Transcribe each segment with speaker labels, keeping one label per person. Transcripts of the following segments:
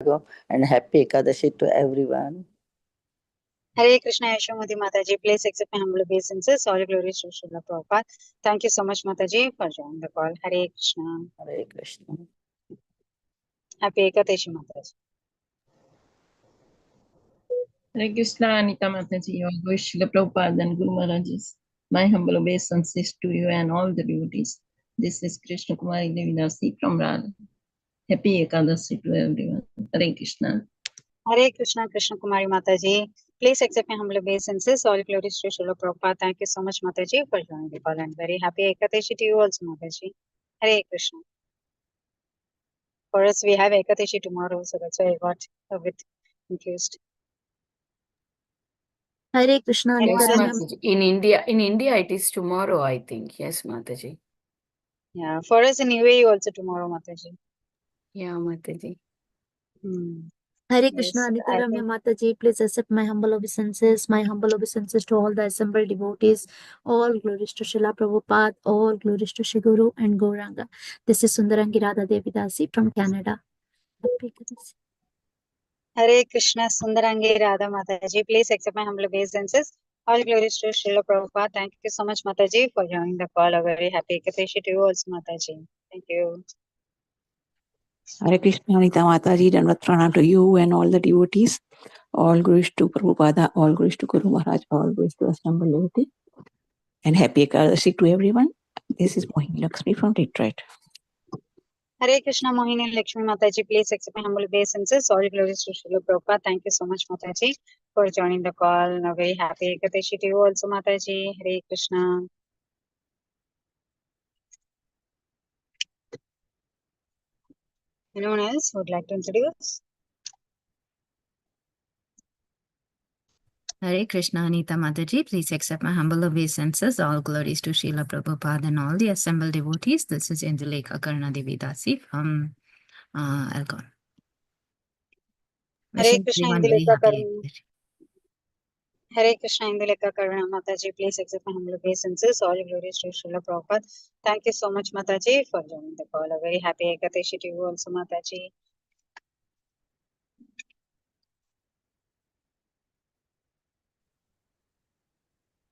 Speaker 1: and happy Ekadashi to everyone.
Speaker 2: Hare Krishna Yashomati Mataji. Please accept my humble obeisances. All glories to Srila Prabhupada. Thank you so much, Mataji, for joining the call. Hare Krishna.
Speaker 1: Hare Krishna.
Speaker 2: Happy Ekadashi, Mataji.
Speaker 3: Hare Krishna, Anita Mataji, your Srila Prabhupada and Guru Maharaj's. My humble obeisances to you and all the devotees. This is Krishna Kumari Devidasi from Radha. Happy Ekadashi to everyone. Hare Krishna.
Speaker 2: Hare Krishna, Krishna Kumari Mataji. Please accept my humble obeisances. All glories to Srila Prabhupada. Thank you so much, Mataji, for joining the call. And very happy Ekadashi to you also, Mataji. Hare Krishna. For us, we have Ekadashi tomorrow, so that's why I got a bit confused.
Speaker 4: Hare Krishna.
Speaker 1: Yes,
Speaker 2: Hare
Speaker 1: Mataji. In India, it is tomorrow, I think. Yes, Mataji.
Speaker 2: Yeah, for us in UAE also tomorrow, Mataji.
Speaker 1: Yeah, Mataji.
Speaker 4: Hare Krishna,
Speaker 2: Yes,
Speaker 4: Anita
Speaker 2: I
Speaker 4: Ramya
Speaker 2: think
Speaker 4: Mataji, please accept my humble obeisances to all the assembled devotees. All glories to Srila Prabhupada, all glories to Shri Guru and Gauranga. This is Sundarangi Radha Devidasi from Canada. Happy Ekadasi.
Speaker 2: Hare Krishna, Sundarangi Radha Mataji. Please accept my humble obeisances. All glories to Srila Prabhupada. Thank you so much, Mataji, for joining the call. A very happy Ekadashi to you also, Mataji. Thank you.
Speaker 5: Hare Krishna, Anita Mataji, Dandavat Pranam to you and all the devotees. All glories to Prabhupada, all glories to Guru Maharaj, all glories to assembled devotee. And happy Ekadashi to everyone. This is Mohini Lakshmi from Detroit.
Speaker 2: Hare Krishna, Mohini Lakshmi Mataji. Please accept my humble obeisances. All glories to Srila Prabhupada. Thank you so much, Mataji, for joining the call. A very happy Ekadashi to you also, Mataji. Hare Krishna. Anyone else who would like to introduce?
Speaker 6: Hare Krishna, Anita Mataji. Please accept my humble obeisances. All glories to Srila Prabhupada and all the assembled devotees. This is Indulekha Karna Devidasi from Elgon.
Speaker 2: Hare
Speaker 6: Wishing
Speaker 2: Krishna,
Speaker 6: everyone very
Speaker 2: Indulekha
Speaker 6: happy
Speaker 2: Karna.
Speaker 6: Ekadashi.
Speaker 2: Hare Krishna, Indulekha Karna Mataji. Please accept my humble obeisances. All glories to Srila Prabhupada. Thank you so much, Mataji, for joining the call. A very happy Ekadashi to you also, Mataji.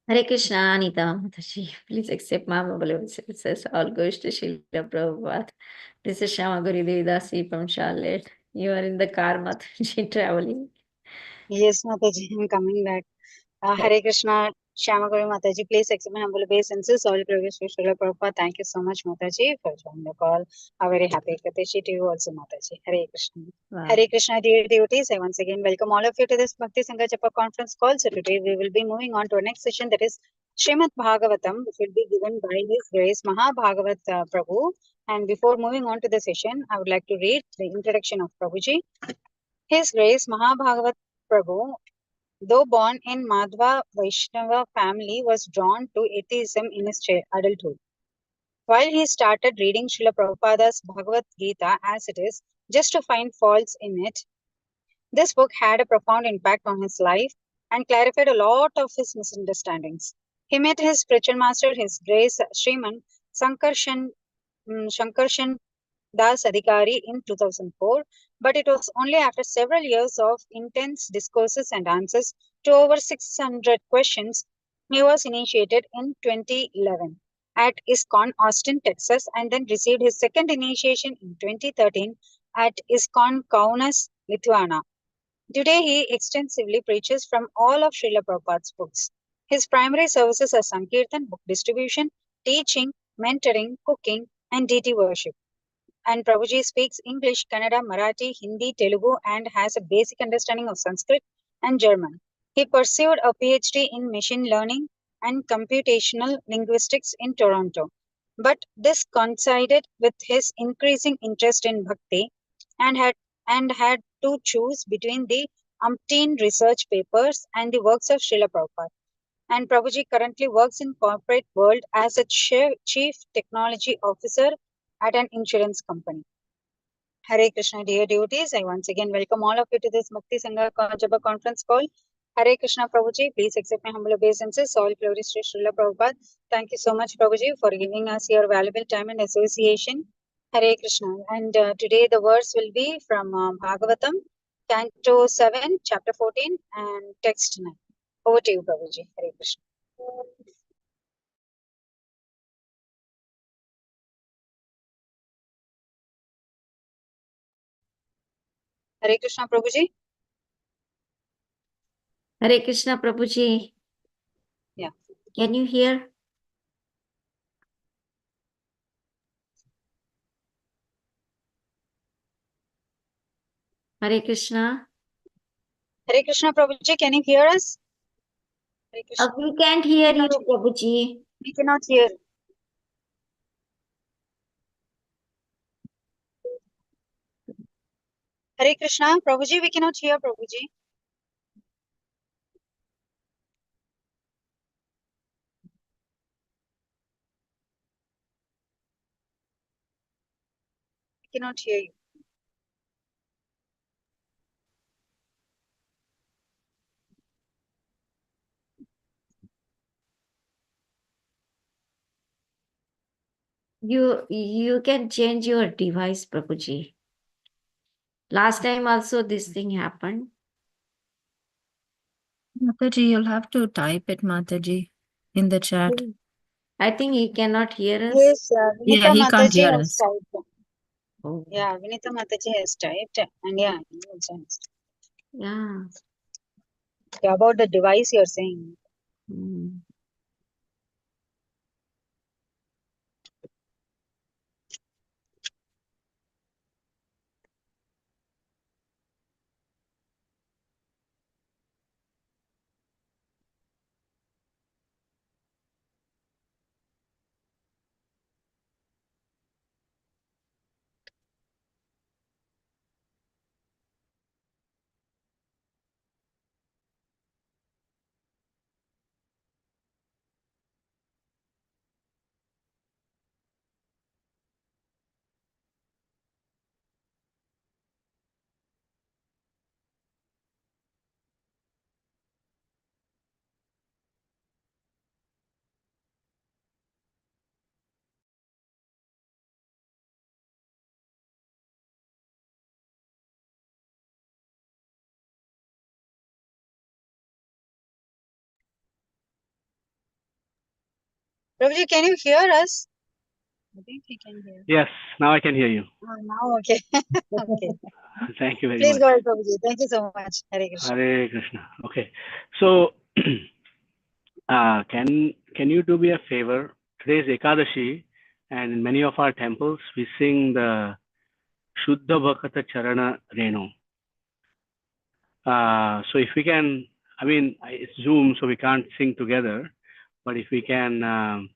Speaker 7: Hare Krishna, Anita Mataji. Please accept my humble obeisances. All goes to Srila Prabhupada. This is Shama Guri Devidasi from Charlotte. You are in the car, Mataji, traveling.
Speaker 2: Yes, Mataji, I'm coming back. Hare Krishna, Shyamaguri Mataji. Please accept my humble obeisances. All glories to Srila Prabhupada. Thank you so much, Mataji, for joining the call. A very happy Ekadashi to you also, Mataji. Hare Krishna.
Speaker 7: Wow.
Speaker 2: Hare Krishna, dear devotees. I once again welcome all of you to this Bhakti Sangha Japa conference call. So today we will be moving on to our next session, that is Srimad Bhagavatam, which will be given by His Grace Mahabhagavat Prabhu. And before moving on to the session, I would like to read the introduction of Prabhuji. His Grace Mahabhagavat Prabhu, though born in Madhva Vaishnava family, was drawn to atheism in his adulthood. While he started reading Srila Prabhupada's Bhagavad Gita as it is, just to find faults in it, this book had a profound impact on his life and clarified a lot of his misunderstandings. He met his spiritual master, His Grace Sriman Sankarshan Das Adhikari in 2004, but it was only after several years of intense discourses and answers to over 600 questions he was initiated in 2011 at ISKCON, Austin, Texas, and then received his second initiation in 2013 at ISKCON, Kaunas, Lithuania. Today, he extensively preaches from all of Srila Prabhupada's books. His primary services are Sankirtan, book distribution, teaching, mentoring, cooking, and deity worship. And Prabhuji speaks English, Kannada, Marathi, Hindi, Telugu, and has a basic understanding of Sanskrit and German. He pursued a PhD in machine learning and computational linguistics in Toronto. But this coincided with his increasing interest in bhakti and had to choose between the umpteen research papers and the works of Srila Prabhupada. And Prabhuji currently works in corporate world as a chief technology officer at an insurance company. Hare Krishna, dear devotees. I once again welcome all of you to this Bhakti Sangha Japa conference call. Hare Krishna, Prabhuji. Please accept my humble obeisances. All glories to Srila Prabhupada. Thank you so much, Prabhuji, for giving us your valuable time and association. Hare Krishna. And today the verse will be from Bhagavatam, Canto 7, Chapter 14, and Text 9. Over to you, Prabhuji. Hare Krishna. Hare Krishna, Prabhuji.
Speaker 7: Hare Krishna, Prabhuji.
Speaker 2: Yeah.
Speaker 7: Can you hear? Hare Krishna.
Speaker 2: Hare Krishna, Prabhuji. Can you hear us? Hare Krishna.
Speaker 7: We can't hear you,
Speaker 2: cannot-
Speaker 7: Prabhuji.
Speaker 2: We cannot hear. Hare Krishna, Prabhuji. We cannot hear, Prabhuji. We cannot hear you.
Speaker 7: You can change your device, Prabhuji. Last time also this thing happened.
Speaker 6: Mataji, you'll have to type it, Mataji, in the chat.
Speaker 7: I think he cannot hear us.
Speaker 2: Yes,
Speaker 6: Yeah,
Speaker 2: Vinita
Speaker 6: he can't
Speaker 2: Mataji
Speaker 6: hear
Speaker 2: has
Speaker 6: us.
Speaker 2: typed.
Speaker 7: Oh,
Speaker 2: Yeah, Vinita Mataji has typed. And yeah, he also has.
Speaker 7: yeah.
Speaker 2: Yeah, about the device you're saying.
Speaker 7: Mm.
Speaker 2: Prabhuji, can you hear us? I think he can hear.
Speaker 8: Yes, now I can hear you.
Speaker 2: Now, okay. Okay.
Speaker 8: Thank you very
Speaker 2: Please
Speaker 8: much.
Speaker 2: go ahead, Prabhuji. Thank you so much. Hare Krishna.
Speaker 8: Hare Krishna. Okay, so can you do me a favor? Today is Ekadashi, and in many of our temples we sing the Shuddha Bhakata Charana Renu. So if we can, I mean, it's Zoom, so we can't sing together, but if we can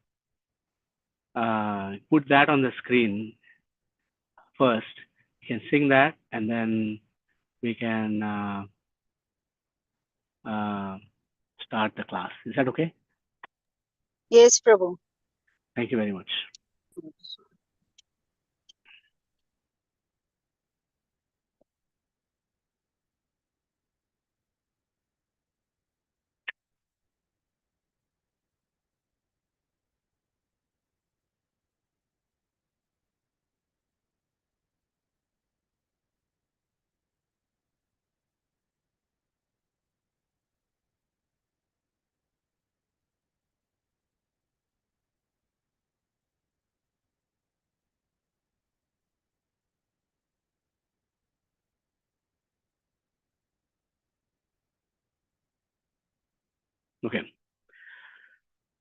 Speaker 8: put that on the screen first, we can sing that, and then we can start the class. Is that okay?
Speaker 2: Yes, Prabhu.
Speaker 8: Thank you very much. Okay.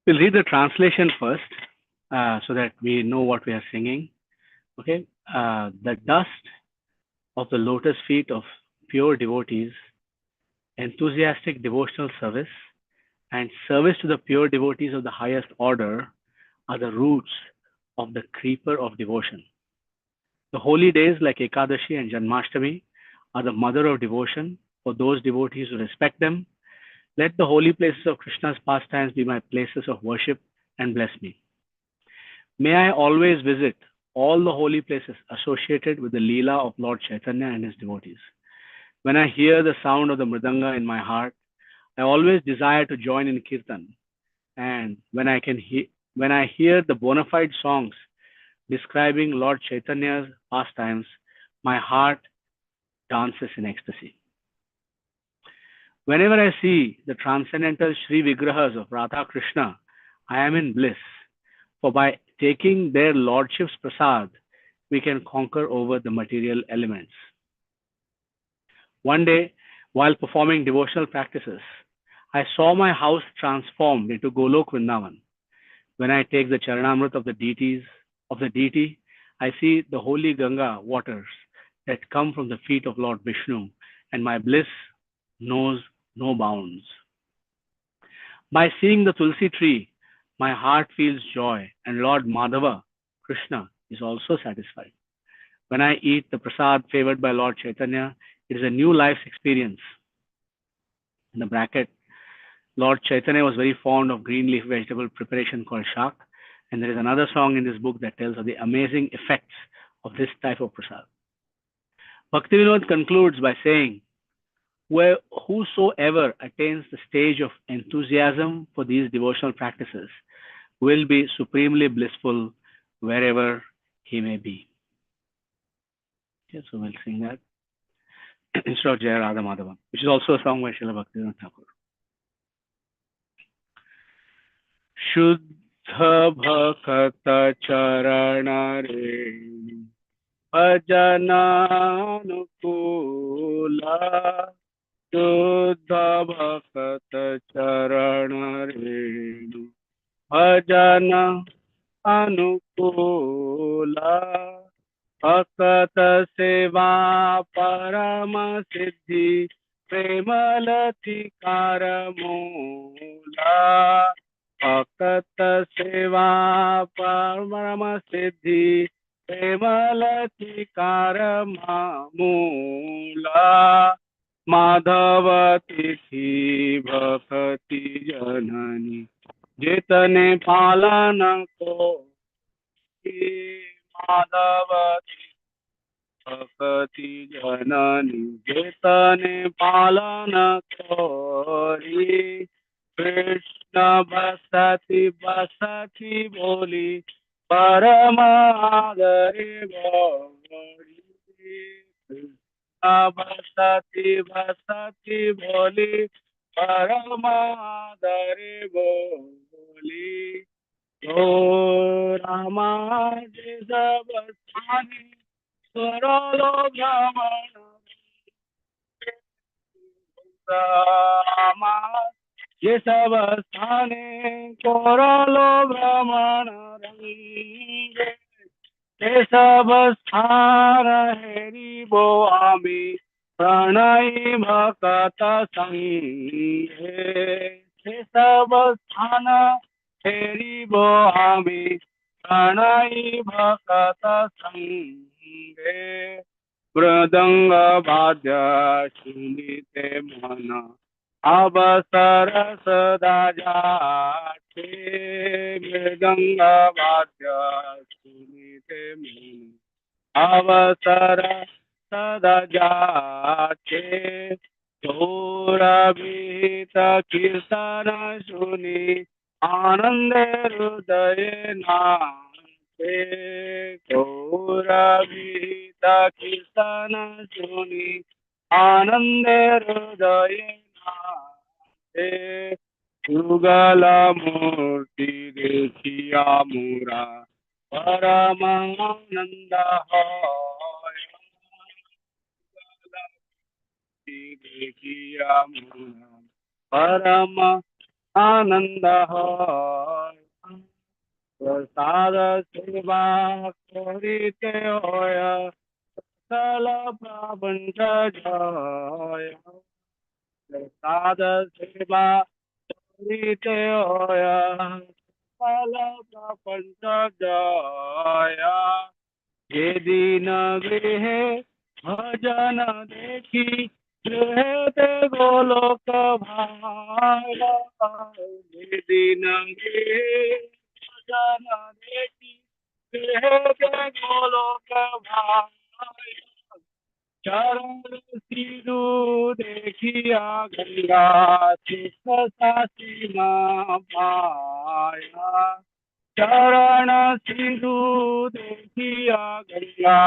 Speaker 8: We'll read the translation first so that we know what we are singing. Okay. The dust of the lotus feet of pure devotees, enthusiastic devotional service, and service to the pure devotees of the highest order are the roots of the creeper of devotion. The holy days like Ekadashi and Janmashtami are the mother of devotion for those devotees who respect them. Let the holy places of Krishna's pastimes be my places of worship and bless me. May I always visit all the holy places associated with the Leela of Lord Chaitanya and his devotees. When I hear the sound of the Mridanga in my heart, I always desire to join in Kirtan. And when I hear the bona fide songs describing Lord Chaitanya's pastimes, my heart dances in ecstasy. Whenever I see the transcendental Sri Vigrahas of Radha Krishna, I am in bliss, for by taking their lordship's prasad, we can conquer over the material elements. One day, while performing devotional practices, I saw my house transformed into Golok Vrindavan. When I take the Charanamrit of the deity, I see the holy Ganga waters that come from the feet of Lord Vishnu, and my bliss knows no bounds. By seeing the Tulsi tree, my heart feels joy, and Lord Madhava, Krishna, is also satisfied. When I eat the prasad favored by Lord Chaitanya, it is a new life's experience. In the bracket, Lord Chaitanya was very fond of green leaf vegetable preparation called shak, and there is another song in this book that tells of the amazing effects of this type of prasad. Bhaktivinoda concludes by saying, whosoever attains the stage of enthusiasm for these devotional practices will be supremely blissful wherever he may be. Okay, so we'll sing that instead of Jaya Radha Madhava, which is also a song by Srila Bhaktivinoda Thakur. Shuddha Bhakta Charana Re Bhajana Nukula Shuddha Bhakta Charana Re Bhajana Anukula Bhakta Seva Parama Siddhi Premalati Karamula Bhakta Seva Parama Siddhi Premalati Karamula Madhavati Bhakti Janani Jitane Palana Ko Madhavati Bhakti Janani Jitane Palana Kori Krishna Basati Basati Boli Paramadari Boli Krishna Basati Basati Boli Paramadari Boli O Rama Jisabasani Suralo Brahmana Rama Jisabasani Suralo Brahmana Range Jisabasana Heri Bo Ami Pranai Bhakata Sanghe Jisabasana Heri Bo Ami Pranai Bhakata Sanghe Mridanga Bhadya Shunite Mana Abasara Sada Jate Mridanga Bhadya Shunite Mana Avasara Sada Jate Tora Vita Kirtana Shuni Anande Hrudaye Nate Tora Vita Kirtana Shuni Anande Hrudaye Nate Yugala Murti Dekhiya Mura Paramananda Hoy Dekhiya Mura Parama Ananda Hoy Prasada Seva Korite Hoya Sala Prabhanja Jaya Prasada Seva Korite Hoya Sala Prabhanja Jaya Yedi na grihe bhajana dekhi grihete goloka bhaya Yedi na grihe bhajana dekhi grihete goloka bhaya Charan siddhu dekhiya ganga Sikha sasima maya चरण सिंधु देखिया गंगा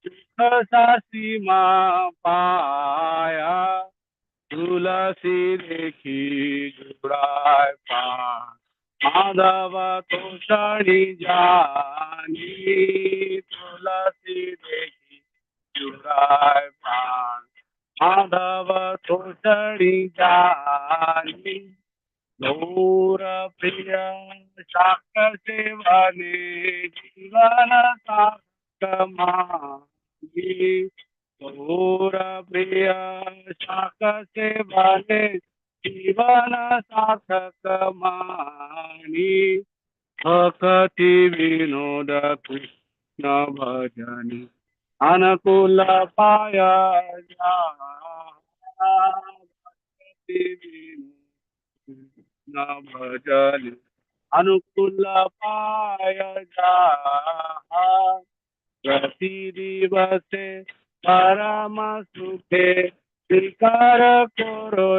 Speaker 8: सुख सासी माँ पाया तुलसी देखी जुड़ाय पान माधव तो शनि जानी तुलसी देखी जुड़ाय पान माधव तो शनि जानी गौर प्रिय शाक सेवने जीवन सार्थक मांगी गौर प्रिय शाक सेवने जीवन सार्थक मानी भक्ति विनोद कृष्ण भजनी अनुकूल पाया जा भक्ति विनोद भजनी अनुकूल पाय जा प्रति दिवसे परम सुखे स्वीकार करो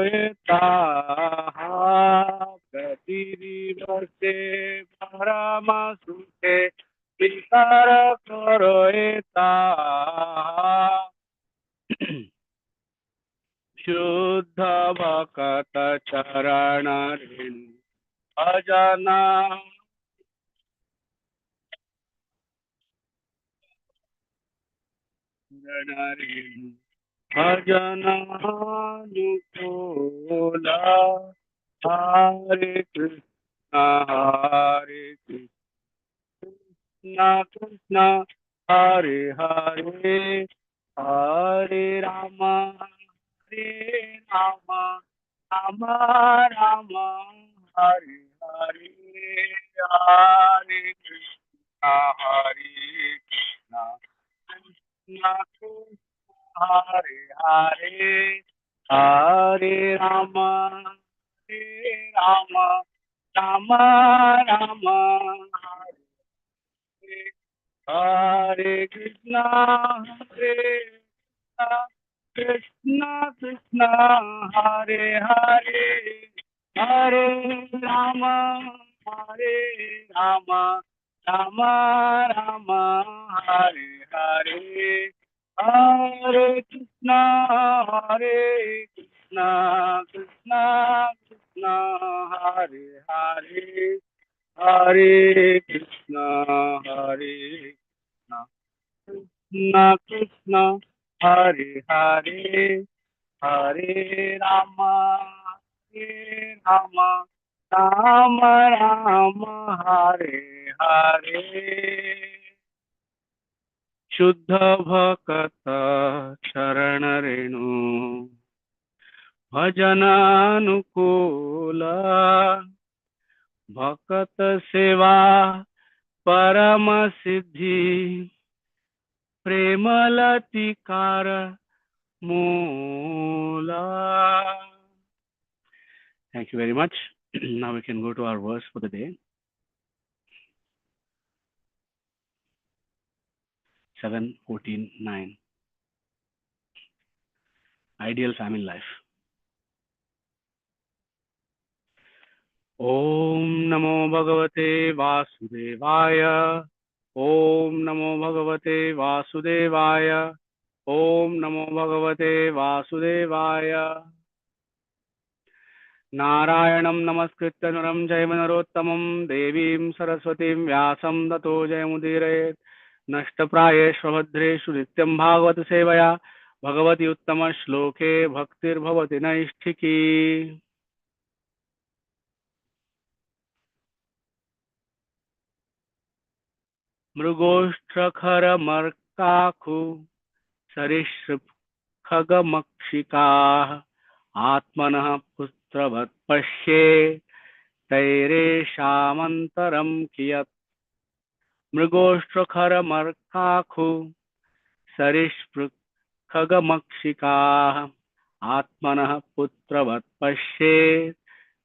Speaker 8: प्रति दिवसे परम सुखे स्वीकार करो शुद्ध भक्त चरण रेणु भजना भजनानुकूल हरे कृष्ण कृष्ण हरे हरे हरे राम राम राम हरे हरे हरे कृष्ण कृष्ण हरे हरे हरे राम राम राम हरे कृष्ण कृष्ण कृष्ण हरे हरे हरे राम राम राम हरे हरे हरे कृष्ण कृष्ण कृष्ण हरे हरे हरे कृष्ण कृष्ण कृष्ण हरे हरे हरे राम राम राम हरे हरे शुद्ध भक्त शरण रेणु भजनानुकूल भक्त सेवा परम सिद्धि प्रेमलतिकार मूला. Thank you very much. Now we can go to our verse for the day. 7:14:9. Ideal family life. Om Namo Bhagavate Vasudevaya. Om Namo Bhagavate Vasudevaya. Om Namo Bhagavate Vasudevaya. नारायणं नमस्कृत्य नरं चैव नरोत्तमं देवीं सरस्वतीं व्यासं ततो जयमुदीरयेत् नष्टप्रायेषु भद्रेषु नित्यं भागवत सेवया भगवति उत्तमश्लोके भक्तिर्भवति नैष्ठिकी. मृगोष्ट्रखरमर्काखु सरीसृप खगमक्षिकाः आत्मनः पुत्रवत् पश्ये तैरेषामन्तरं कियत्. मृगोष्ट्रखरमर्काखु सरीसृप खगमक्षिकाः आत्मनः पुत्रवत् पश्ये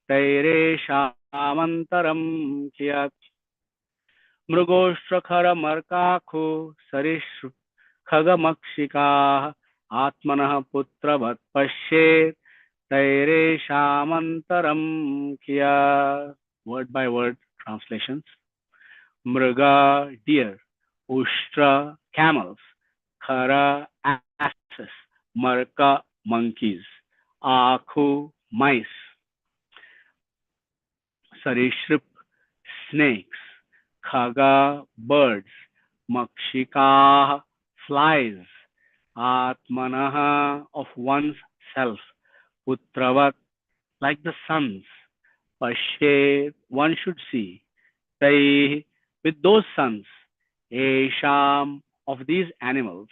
Speaker 8: तैरेषामन्तरं कियत्. मृगोष्ट्रखरमर्काखु सरीसृप खगमक्षिकाः आत्मनः पुत्रवत् पश्येत् तैरेषामन्तरं कियत्. Word by word translations. Mriga, deer. Ushtra, camels. Khara, asses. Marka, monkeys. Akhu, mice. Sarishrip, snakes. Khaga, birds. Makshika, flies. Atmanaha, of one's self. Putravat, like the sons. Pashe, one should see. Tai, with those sons. Esham, of these animals.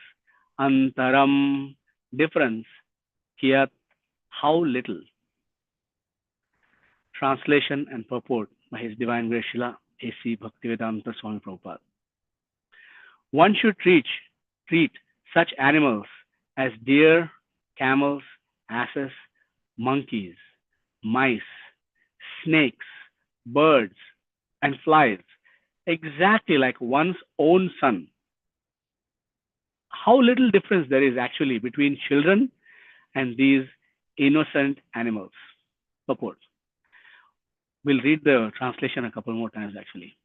Speaker 8: Antaram, difference. Kiyat, how little. Translation and purport by His Divine Grace Srila A.C. Bhaktivedanta Swami Prabhupada. One should treat such animals as deer, camels, asses, monkeys, mice, snakes, birds, and flies exactly like one's own son. How little difference there is actually between children and these innocent animals. Purport. We'll read the translation a couple more times actually.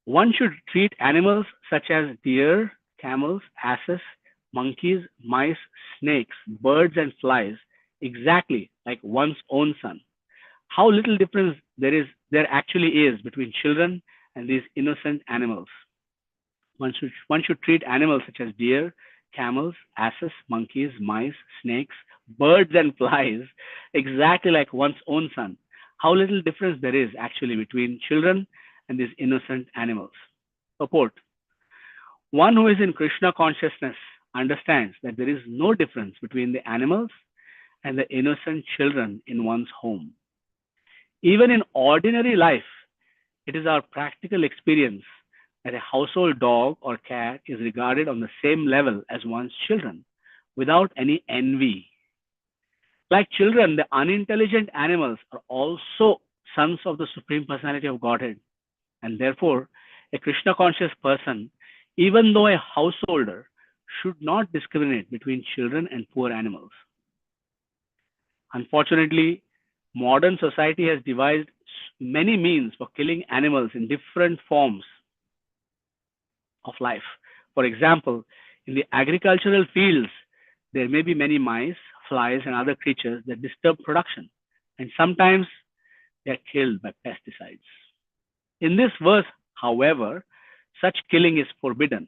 Speaker 8: One should treat animals such as deer, camels, asses, monkeys, mice, snakes, birds, and flies exactly like one's own son. How little difference there actually is between children and these innocent animals. One should treat animals such as deer, camels, asses, monkeys, mice, snakes, birds, and flies exactly like one's own son. How little difference there is actually between children and these innocent animals. Purport. One who is in Krishna consciousness understands that there is no difference between the animals and the innocent children in one's home. Even in ordinary life, it is our practical experience that a household dog or cat is regarded on the same level as one's children without any envy. Like children, the unintelligent animals are also sons of the Supreme Personality of Godhead, and therefore, a Krishna conscious person, even though a householder, should not discriminate between children and poor animals. Unfortunately, modern society has devised many means for killing animals in different forms of life. For example, in the agricultural fields, there may be many mice, flies, and other creatures that disturb production, and sometimes they are killed by pesticides. In this verse, however, such killing is forbidden.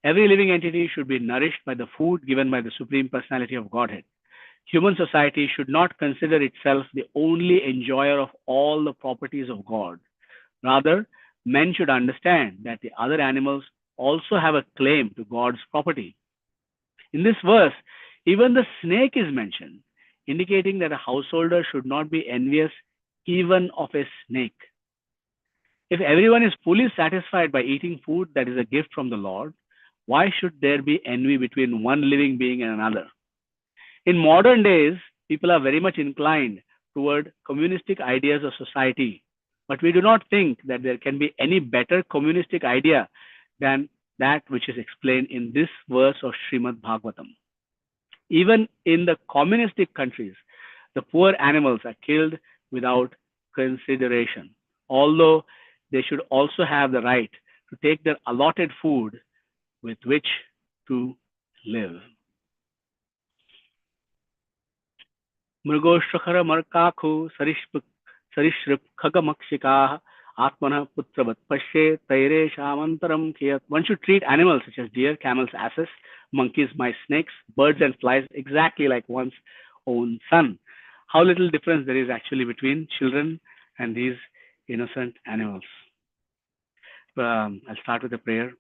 Speaker 8: Every living entity should be nourished by the food given by the Supreme Personality of Godhead. Human society should not consider itself the only enjoyer of all the properties of God. Rather, men should understand that the other animals also have a claim to God's property. In this verse, even the snake is mentioned, indicating that a householder should not be envious even of a snake. If everyone is fully satisfied by eating food that is a gift from the Lord, why should there be envy between one living being and another? In modern days, people are very much inclined toward communistic ideas of society, but we do not think that there can be any better communistic idea than that which is explained in this verse of Srimad Bhagavatam. Even in the communistic countries, the poor animals are killed without consideration, although they should also have the right to take their allotted food with which to live. Mrgoshrakhara markakhu sarishrip khagamakshikaha atmana putravat pashe taire shamantaram kiyat. One should treat animals such as deer, camels, asses, monkeys, mice, snakes, birds, and flies exactly like one's own son. How little difference there is actually between children and these innocent animals. I'll start with a prayer.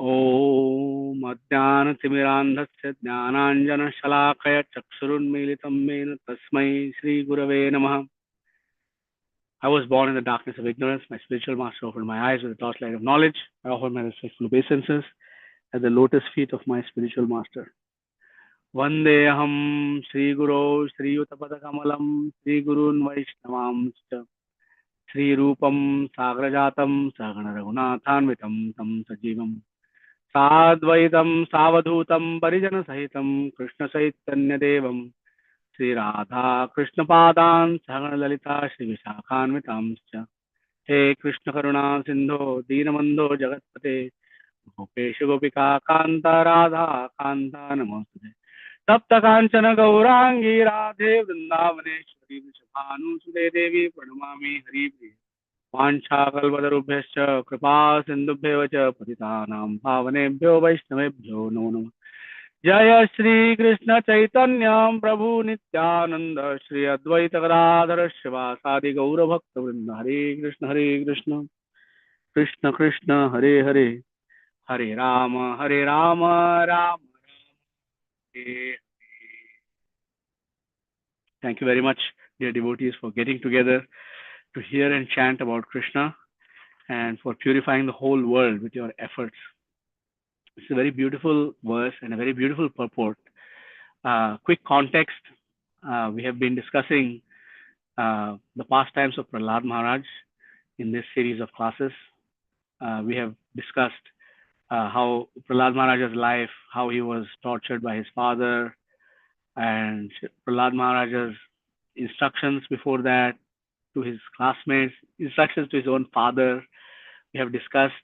Speaker 8: ॐ अज्ञानतिमिरान्धस्य ज्ञानाञ्जनशलाकया चक्षुरुन्मीलितं येन तस्मै श्रीगुरवे नमः. I was born in the darkness of ignorance. My spiritual master opened my eyes with the torchlight of knowledge. I offer my respectful obeisances at the lotus feet of my spiritual master. Vandeham Sri Guru Sri Utapadakamalaam Sri Gurun Vaishnavaamcha Sri Rupam Sagrajatam Sagana Raghunathanvitam Tam Sajivam Sadvaitam Savadhutam Parijana Sahitam Krishna Chaitanya Devam Sri Radha Krishna Padan Sagana Lalita Shri Vishakhanvitamscha. He Krishna Karuna Sindho Deenamandho Jagatpate Gopesha Gopika Kanta Radha Kanta Namaste. तप्त कांचन गौरांगी राधे वृंदावनेश्वरी वृषभानुसुते देवी प्रणमामि हरिप्रिये वाञ्छाकल्पतरुभ्यश्च कृपा सिन्धुभ्येव च पतितानां पावनेभ्यो वैष्णवेभ्यो नमो नमः। जय श्री कृष्ण चैतन्य प्रभु नित्यानंद श्री अद्वैत गदाधर शिवासादि गौर भक्त वृंद। हरे कृष्ण कृष्ण कृष्ण हरे हरे, हरे राम राम राम हरे। Thank you very much, dear devotees, for getting together to hear and chant about Krishna and for purifying the whole world with your efforts. It's a very beautiful verse and a very beautiful purport. Quick context, we have been discussing the pastimes of Prahlad Maharaj in this series of classes. We have discussed how Prahlad Maharaj's life, how he was tortured by his father, and Prahlad Maharaj's instructions before that to his classmates, instructions to his own father. We have discussed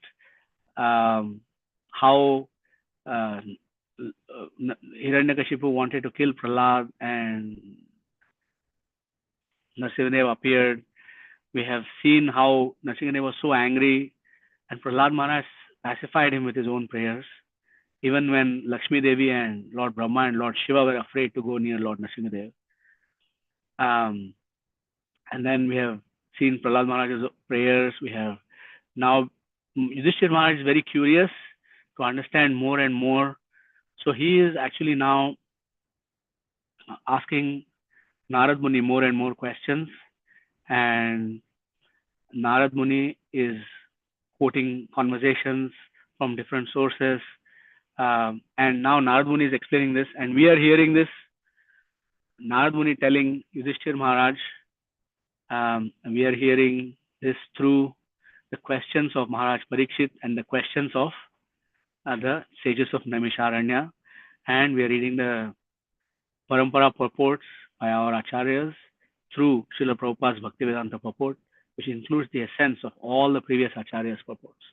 Speaker 8: how Hiranyakashipu wanted to kill Prahlad and Nrsimhadev appeared. We have seen how Nrsimhadev was so angry and Prahlad Maharaj pacified him with his own prayers. Even when Lakshmi Devi and Lord Brahma and Lord Shiva were afraid to go near Lord Nrsimhadev. And then we have seen Prahlad Maharaj's prayers. We have now, Yudhishthira Maharaj is very curious to understand more and more. So he is actually now asking Narad Muni more and more questions. And Narad Muni is quoting conversations from different sources. And now Narad Muni is explaining this. And we are hearing this. Narad Muni telling Yudhishthira Maharaj, we are hearing this through the questions of Maharaj Parikshit and the questions of the sages of Naimisharanya. And we are reading the Parampara purports by our acharyas through Srila Prabhupada's Bhaktivedanta purport, which includes the essence of all the previous acharyas' purports.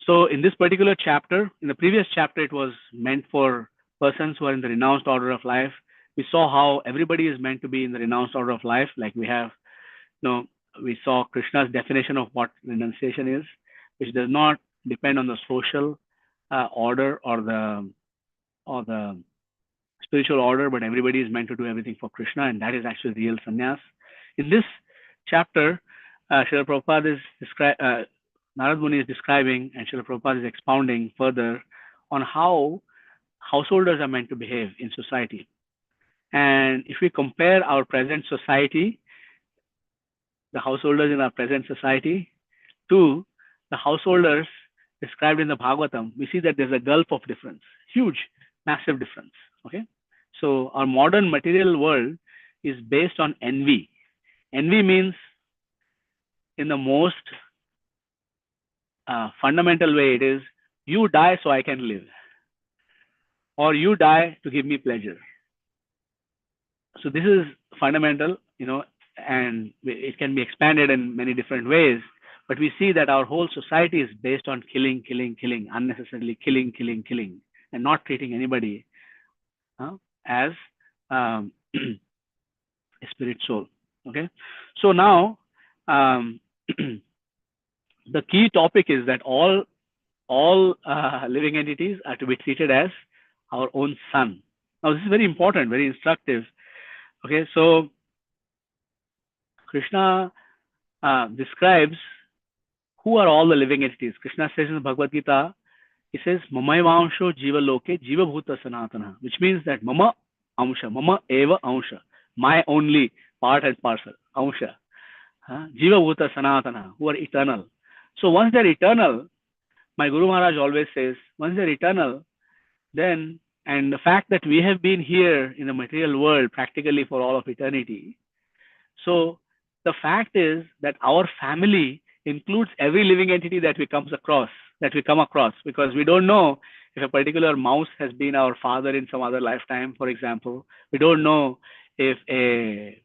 Speaker 8: So in this particular chapter, in the previous chapter, it was meant for persons who are in the renounced order of life. We saw how everybody is meant to be in the renounced order of life. Like we have, we saw Krishna's definition of what renunciation is, which does not depend on the social order or the spiritual order, but everybody is meant to do everything for Krishna, and that is actually real sannyas. In this chapter, Srila Prabhupada is Narad Muni is describing, and Srila Prabhupada is expounding further on how householders are meant to behave in society. And if we compare our present society, the householders in our present society, to the householders described in the Bhagavatam, we see that there's a gulf of difference, huge, massive difference. Okay, so our modern material world is based on envy. Envy means, in the most fundamental way, it is you die so I can live, or you die to give me pleasure. So this is fundamental, and it can be expanded in many different ways. But we see that our whole society is based on killing, unnecessarily killing, and not treating anybody as a spirit soul. Okay, so now the key topic is that all living entities are to be treated as our own son. Now this is very important, very instructive. Okay, so Krishna describes who are all the living entities. Krishna says in the Bhagavad Gita, he says, Mamaivansho jiva loke jiva bhuta sanatana, which means that mama amsha, mama eva amsha, my only part and parcel, amsha, jiva bhuta sanatana, who are eternal. So once they're eternal, my Guru Maharaj always says, once they're eternal, then, and the fact that we have been here in the material world practically for all of eternity, so the fact is that our family includes every living entity that we come across, because we don't know if a particular mouse has been our father in some other lifetime, for example. We don't know if a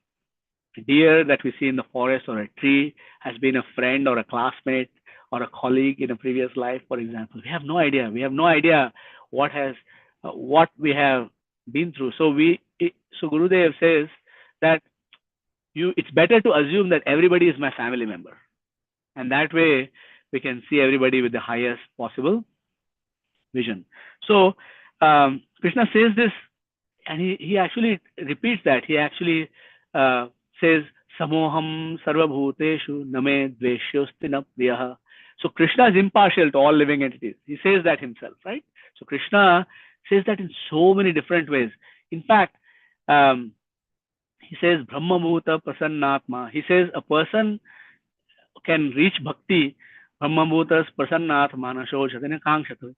Speaker 8: deer that we see in the forest or a tree has been a friend or a classmate or a colleague in a previous life, for example. We have no idea. We have no idea what we have been through. So Gurudev says that it's better to assume that everybody is my family member, and that way we can see everybody with the highest possible vision. So Krishna says this, and he actually repeats that. He actually says, Samoham sarvabhuteshu name dveshyosti na priyaha. So Krishna is impartial to all living entities. He says that himself, right? So Krishna says that in so many different ways. In fact, he says Brahma Bhuta Prasannatma. He says a person can reach bhakti. Brahma Bhutas Prasannatma Nashochate Kankshate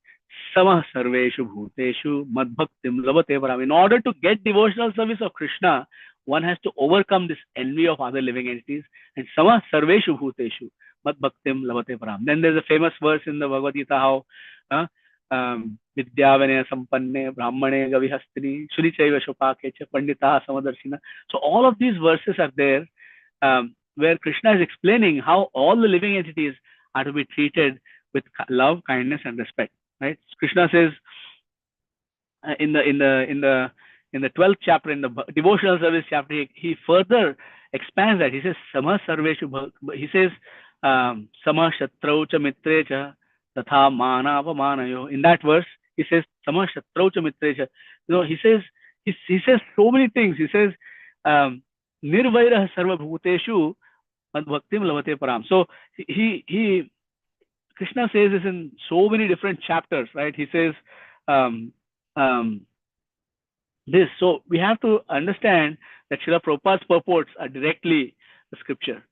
Speaker 8: Samah Sarveshu Bhuteshu Madbhaktim Lavate Param. In order to get devotional service of Krishna, one has to overcome this envy of other living entities. And Samah Sarveshu Bhuteshu Madbhaktim Lavate Param. Then there's a famous verse in the Bhagavad Gita how Vidyavanaya Sampanne Brahmane Gavihastini Shurichaiva Shopakecha Pandita Samadarshina. So all of these verses are there where Krishna is explaining how all the living entities are to be treated with love, kindness, and respect. Right? Krishna says in the 12th chapter, in the devotional service chapter, he further expands that. He says Samah Sarveshu. He says Samah Shatrau Cha Mitre Cha Tatha Mana Apamanayo. In that verse, he says Samah Shatrau Cha Mitre Cha. He says so many things. He says Nirvairah Sarva Bhuteshu Madbhaktim Lavate Param. So Krishna says this in so many different chapters, right? He says this. So we have to understand that Srila Prabhupada's purports are directly the scripture,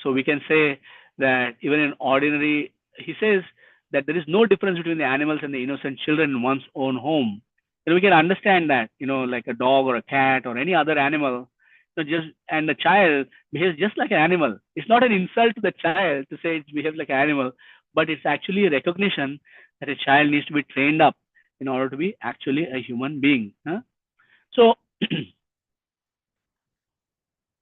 Speaker 8: So we can say that even in ordinary, he says that there is no difference between the animals and the innocent children in one's own home. We can understand that, like a dog or a cat or any other animal, and the child behaves just like an animal. It's not an insult to the child to say it behaves like an animal, but it's actually a recognition that a child needs to be trained up in order to be actually a human being. So,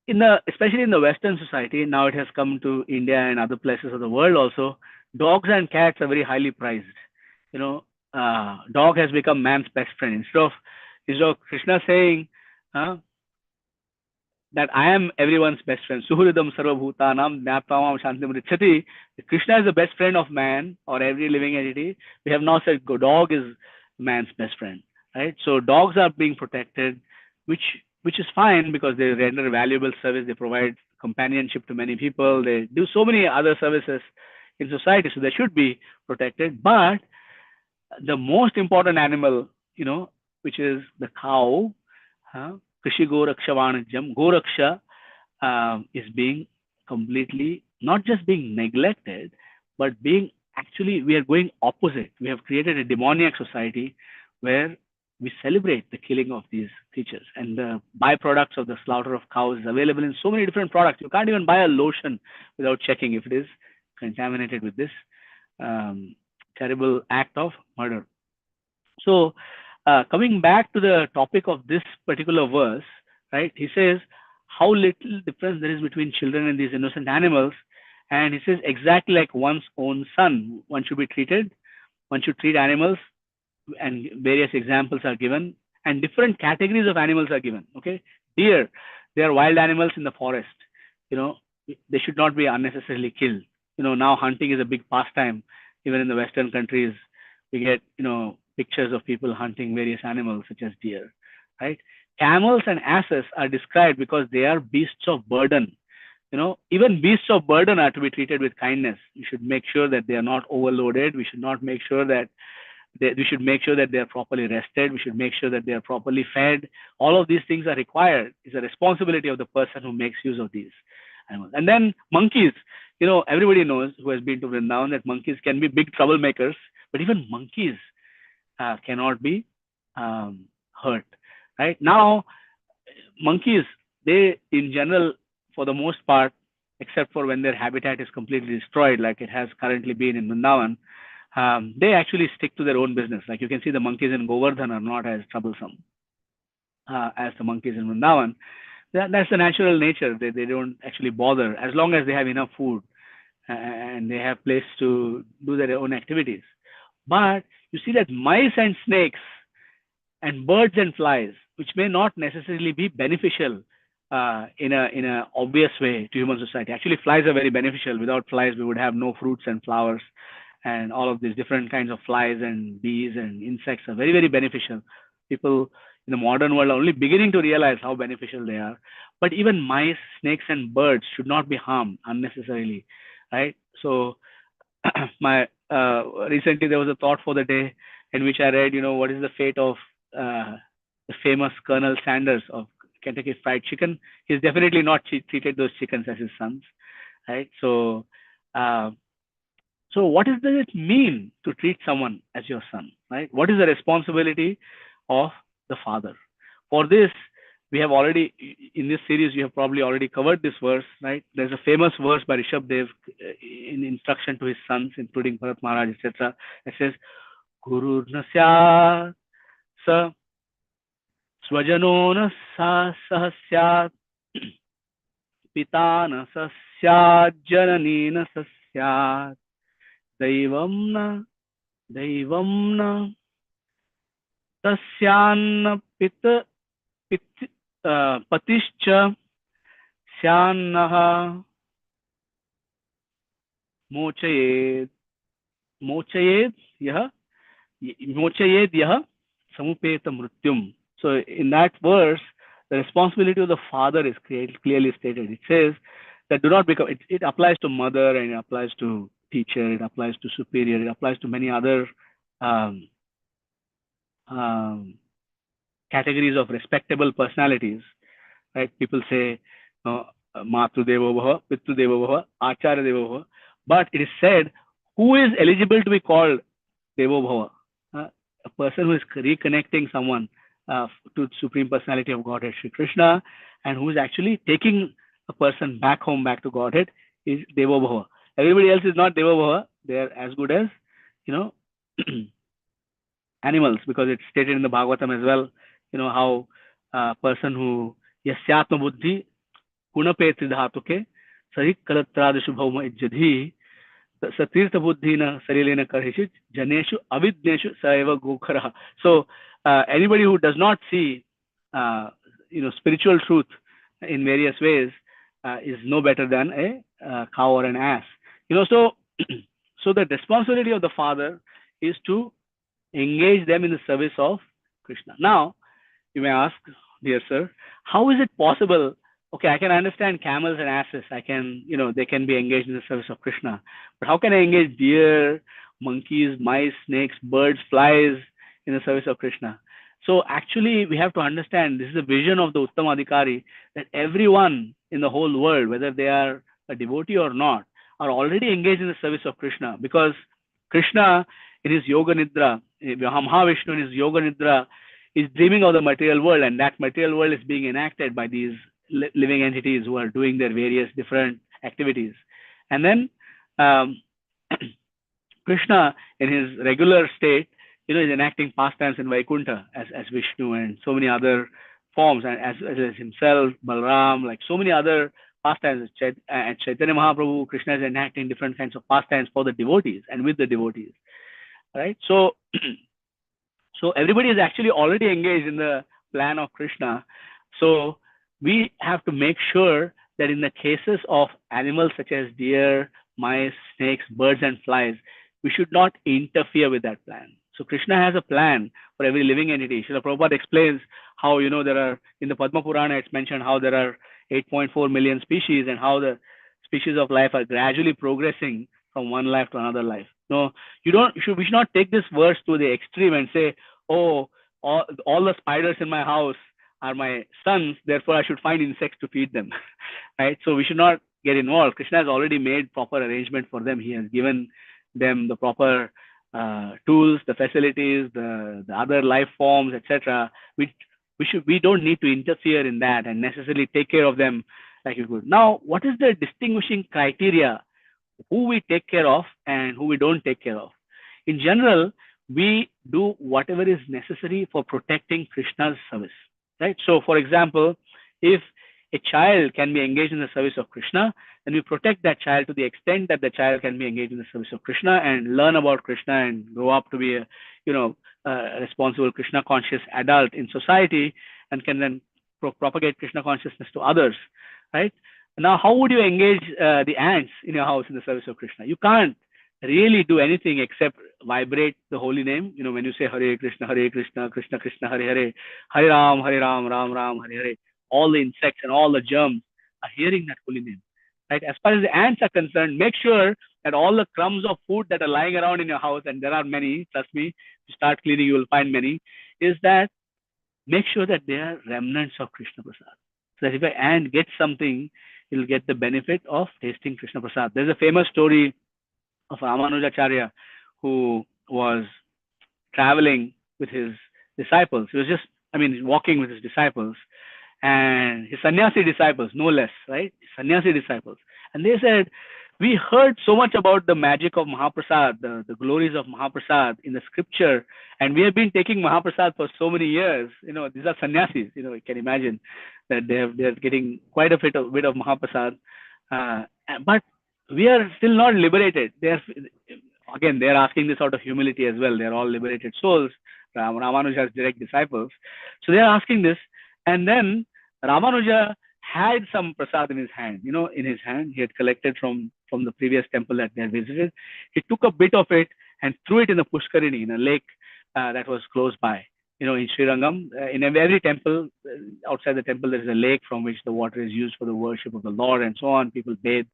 Speaker 8: especially in the Western society, now it has come to India and other places of the world also, dogs and cats are very highly prized. Dog has become man's best friend. Instead of Krishna saying that I am everyone's best friend, Suhridam Sarvabhutanam Jnaptamam Shantim Richati, Krishna is the best friend of man or every living entity. We have now said dog is man's best friend, right? So dogs are being protected, which is fine because they render valuable service. They provide companionship to many people. They do so many other services in society, so they should be protected. But the most important animal, which is the cow, Krishi Goraksha Vanajyam, Goraksha is being completely, not just being neglected, but we are going opposite. We have created a demoniac society where we celebrate the killing of these creatures, and the byproducts of the slaughter of cows is available in so many different products. You can't even buy a lotion without checking if it is contaminated with this terrible act of murder. So coming back to the topic of this particular verse, right? He says how little difference there is between children and these innocent animals, and he says exactly like one's own son, one should be treated. One should treat animals, and various examples are given, and different categories of animals are given. Okay, deer, they are wild animals in the forest. They should not be unnecessarily killed. Now hunting is a big pastime. Even in the Western countries, we get pictures of people hunting various animals such as deer, right? Camels and asses are described because they are beasts of burden. Even beasts of burden are to be treated with kindness. You should make sure that they are not overloaded. We should make sure that they are properly rested. We should make sure that they are properly fed. All of these things are required. It's a responsibility of the person who makes use of these animals. And then monkeys, everybody knows who has been to Vrindavan that monkeys can be big troublemakers, but even monkeys cannot be hurt. Right now, monkeys, they in general, for the most part, except for when their habitat is completely destroyed, like it has currently been in Vrindavan, they actually stick to their own business. Like you can see the monkeys in Govardhan are not as troublesome as the monkeys in Vrindavan. That's the natural nature. They don't actually bother as long as they have enough food and they have place to do their own activities. But you see that mice and snakes and birds and flies, which may not necessarily be beneficial in a obvious way to human society. Actually, flies are very beneficial. Without flies, we would have no fruits and flowers, and all of these different kinds of flies and bees and insects are very, very beneficial. People in the modern world are only beginning to realize how beneficial they are. But even mice, snakes, and birds should not be harmed unnecessarily, right? So, recently there was a thought for the day in which I read, what is the fate of the famous Colonel Sanders of Kentucky Fried Chicken. He's definitely not treated those chickens as his sons, right? So, what does it mean to treat someone as your son, right? What is the responsibility of the father? For this, we have already, in this series, we have probably already covered this verse, right? There's a famous verse by Rishabh Dev in instruction to his sons, including Bharat Maharaj, etc. It says, Guru Nasya Sa Swajano Na Sa Sahasyat Pitana Sasyat Janani Na Sasyat Daivam na Tasyanna Pita Patischa Syannaha Mochayed Yaha Samupeta Mrutyum. So in that verse, the responsibility of the father is clearly stated. It says that do not become, it applies to mother, and it applies to teacher, it applies to superior, it applies to many other categories of respectable personalities, right? People say, Matru Devo Bhava, Pitru Devo Bhava, Acharya Devo Bhava. But it is said, who is eligible to be called Devo Bhava? A person who is reconnecting someone to Supreme Personality of Godhead, Sri Krishna, and who is actually taking a person back home, back to Godhead, is Devo Bhava. Everybody else is not Devo Bhava. They are as good as, animals, because it's stated in the Bhagavatam as well, how a person who yasyatma buddhi gunapetri dhatuke sarik kalatradishu bhauma ijjadhi satirtha buddhina sarilena karhishit janeshu avidneshu saeva gokhara. So anybody who does not see spiritual truth in various ways is no better than a cow or an ass. So the responsibility of the father is to engage them in the service of Krishna. Now, you may ask, dear sir, how is it possible? Okay, I can understand camels and asses. I can, they can be engaged in the service of Krishna. But how can I engage deer, monkeys, mice, snakes, birds, flies in the service of Krishna? So actually, we have to understand this is a vision of the Uttama Adhikari, that everyone in the whole world, whether they are a devotee or not, are already engaged in the service of Krishna, because Krishna in his Yoga Nidra, Mahavishnu in his Yoga Nidra, is dreaming of the material world, and that material world is being enacted by these living entities who are doing their various different activities. And then Krishna in his regular state, is enacting pastimes in Vaikuntha as Vishnu and so many other forms, and as himself, Balram, like so many other pastimes. At Chaitanya Mahaprabhu, Krishna is enacting different kinds of pastimes for the devotees and with the devotees, right? So everybody is actually already engaged in the plan of Krishna. So we have to make sure that in the cases of animals such as deer, mice, snakes, birds, and flies, we should not interfere with that plan. So Krishna has a plan for every living entity. Srila Prabhupada explains how, there are, in the Padma Purana, it's mentioned how there are 8.4 million species, and how the species of life are gradually progressing from one life to another life. No, we should not take this verse to the extreme and say, oh, all the spiders in my house are my sons, therefore I should find insects to feed them, right? So we should not get involved. Krishna has already made proper arrangement for them. He has given them the proper tools, the facilities, the other life forms, etc. We don't need to interfere in that and necessarily take care of them like we could. Now, what is the distinguishing criteria? Who we take care of and who we don't take care of? in general, we do whatever is necessary for protecting Krishna's service, right? So, for example, if a child can be engaged in the service of Krishna, then we protect that child to the extent that the child can be engaged in the service of Krishna and learn about Krishna and grow up to be a, a responsible Krishna conscious adult in society, and can then propagate Krishna consciousness to others, right? Now, how would you engage the ants in your house in the service of Krishna? You can't really do anything except vibrate the holy name. When you say Hare Krishna, Krishna Krishna, Hare Hare, Hare Ram, Ram Ram, Hare Hare, all the insects and all the germs are hearing that holy name, right? As far as the ants are concerned, make sure that all the crumbs of food that are lying around in your house, and there are many, trust me, if you start cleaning, you will find many, is that make sure that they are remnants of Krishna Prasad. So that if an ant gets something, he'll get the benefit of tasting Krishna Prasad. There's a famous story of Ramanujacharya, who was traveling with his disciples. He was just, walking with his disciples, and his sannyasi disciples, no less, right? Sannyasi disciples. And they said, we heard so much about the magic of Mahaprasad, the glories of Mahaprasad in the scripture, and we have been taking Mahaprasad for so many years. These are sannyasis. You can imagine that they're getting quite a bit of Mahaprasad, but we are still not liberated. They're asking this out of humility as well. They're all liberated souls, Ramanuja's direct disciples. So they're asking this, and then Ramanuja had some prasad in his hand. In his hand, he had collected from the previous temple that they had visited. He took a bit of it and threw it in the Pushkarini, in a lake that was close by. In Srirangam, in every temple, outside the temple, there is a lake from which the water is used for the worship of the Lord and so on. People bathe.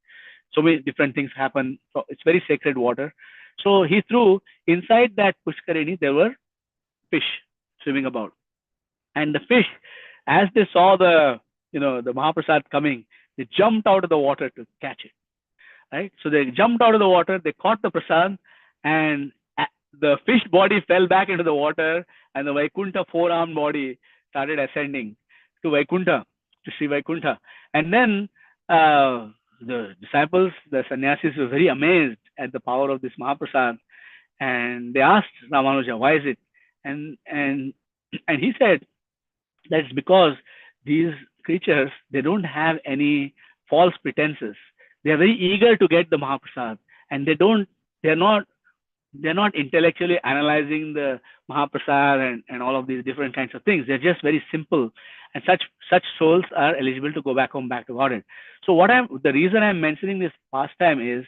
Speaker 8: So many different things happen. So it's very sacred water. So he threw inside that Pushkarini, there were fish swimming about. And the fish, as they saw the Mahaprasad coming, they jumped out of the water to catch it, right? So they jumped out of the water, they caught the prasad, and the fish body fell back into the water, and the Vaikuntha four-armed body started ascending to Vaikuntha, to Sri Vaikuntha. And then the disciples, the sannyasis, were very amazed at the power of this Mahaprasad, and they asked Ramanuja, why is it? And he said, that's because these creatures, they don't have any false pretenses. They are very eager to get the Mahaprasad, and they're not intellectually analyzing the Mahaprasad and all of these different kinds of things. They're just very simple, and such souls are eligible to go back home, back to Godhead. So the reason I'm mentioning this pastime is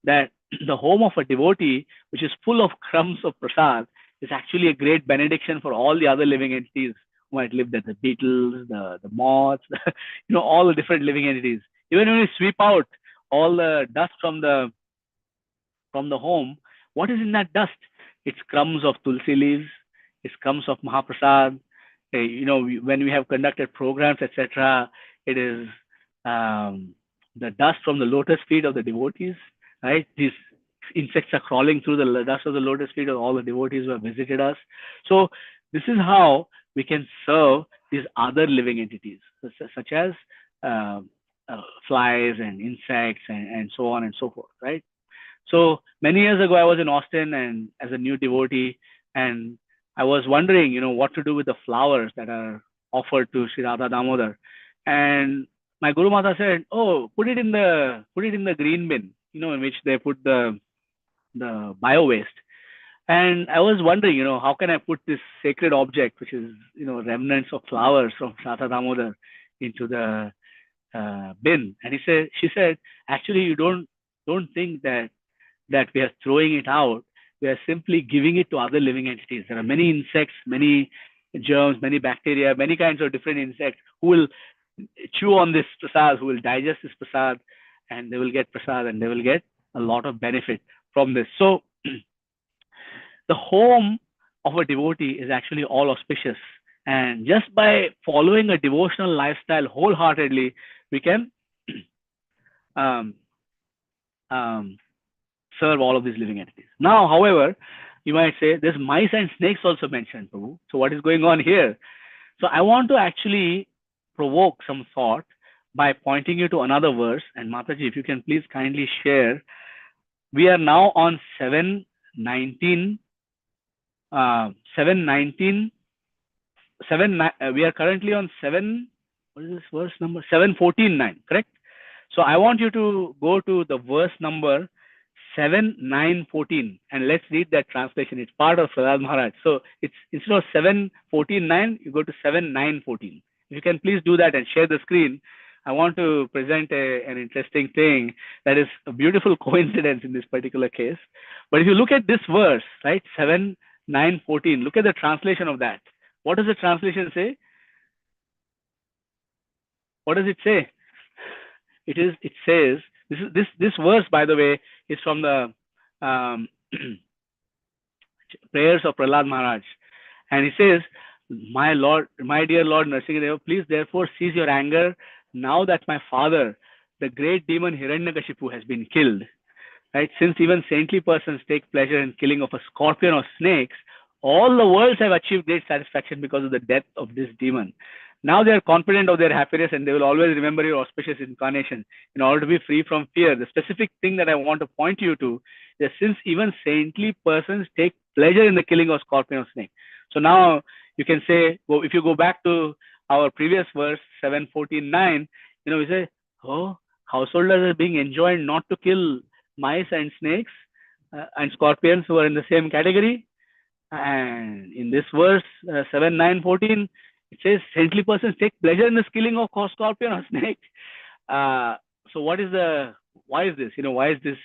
Speaker 8: that the home of a devotee, which is full of crumbs of prasad, is actually a great benediction for all the other living entities who might live there, the beetles, the moths, all the different living entities. Even when we sweep out all the dust from the home, what is in that dust? It's crumbs of tulsi leaves, it's crumbs of Mahaprasad. When we have conducted programs, etc., it is the dust from the lotus feet of the devotees, right? These insects are crawling through the dust of the lotus feet of all the devotees who have visited us. So this is how we can serve these other living entities, such as flies and insects and so on and so forth, right? So many years ago, I was in Austin and as a new devotee, and I was wondering, what to do with the flowers that are offered to Sri Radha Damodar. And my Guru Mata said, "Oh, put it in the green bin, in which they put the bio waste." And I was wondering, how can I put this sacred object, which is, remnants of flowers from Radha Damodar, into the bin? And she said, actually, you don't think that we are throwing it out. We are simply giving it to other living entities. There are many insects, many germs, many bacteria, many kinds of different insects who will chew on this prasad, who will digest this prasad, and they will get prasad, and they will get a lot of benefit from this. So the home of a devotee is actually all auspicious. And just by following a devotional lifestyle wholeheartedly, we can serve all of these living entities. Now, however, you might say there's mice and snakes also mentioned, Prabhu. So what is going on here? So I want to actually provoke some thought by pointing you to another verse. And Mataji, if you can please kindly share. We are now on 7 19, 719, we are currently on 7, what is this verse number? 714.9, correct? So I want you to go to the verse number 7.9.14 and let's read that translation. It's part of Prahlad Maharaj. So it's instead of 7.14.9, you go to 7.9.14. If you can please do that and share the screen. I want to present an interesting thing that is a beautiful coincidence in this particular case. But if you look at this verse, right, 7.9.14, look at the translation of that. What does the translation say? What does it say? It says, this verse, by the way, is from the prayers of Prahlad Maharaj. And he says, my Lord, my dear Lord Narasimha, please therefore cease your anger now that my father, the great demon Hiranyakashipu, has been killed. Right? Since even saintly persons take pleasure in killing of a scorpion or snakes, all the worlds have achieved great satisfaction because of the death of this demon. Now they are confident of their happiness and they will always remember your auspicious incarnation in order to be free from fear. The specific thing that I want to point you to is since even saintly persons take pleasure in the killing of scorpion or snake. So now you can say, well, if you go back to our previous verse, 7:14.9, we say, oh, householders are being enjoined not to kill mice and snakes and scorpions who are in the same category. And in this verse, 7:9.14, it says saintly persons take pleasure in the killing of scorpion or snake. So why is this? Why is this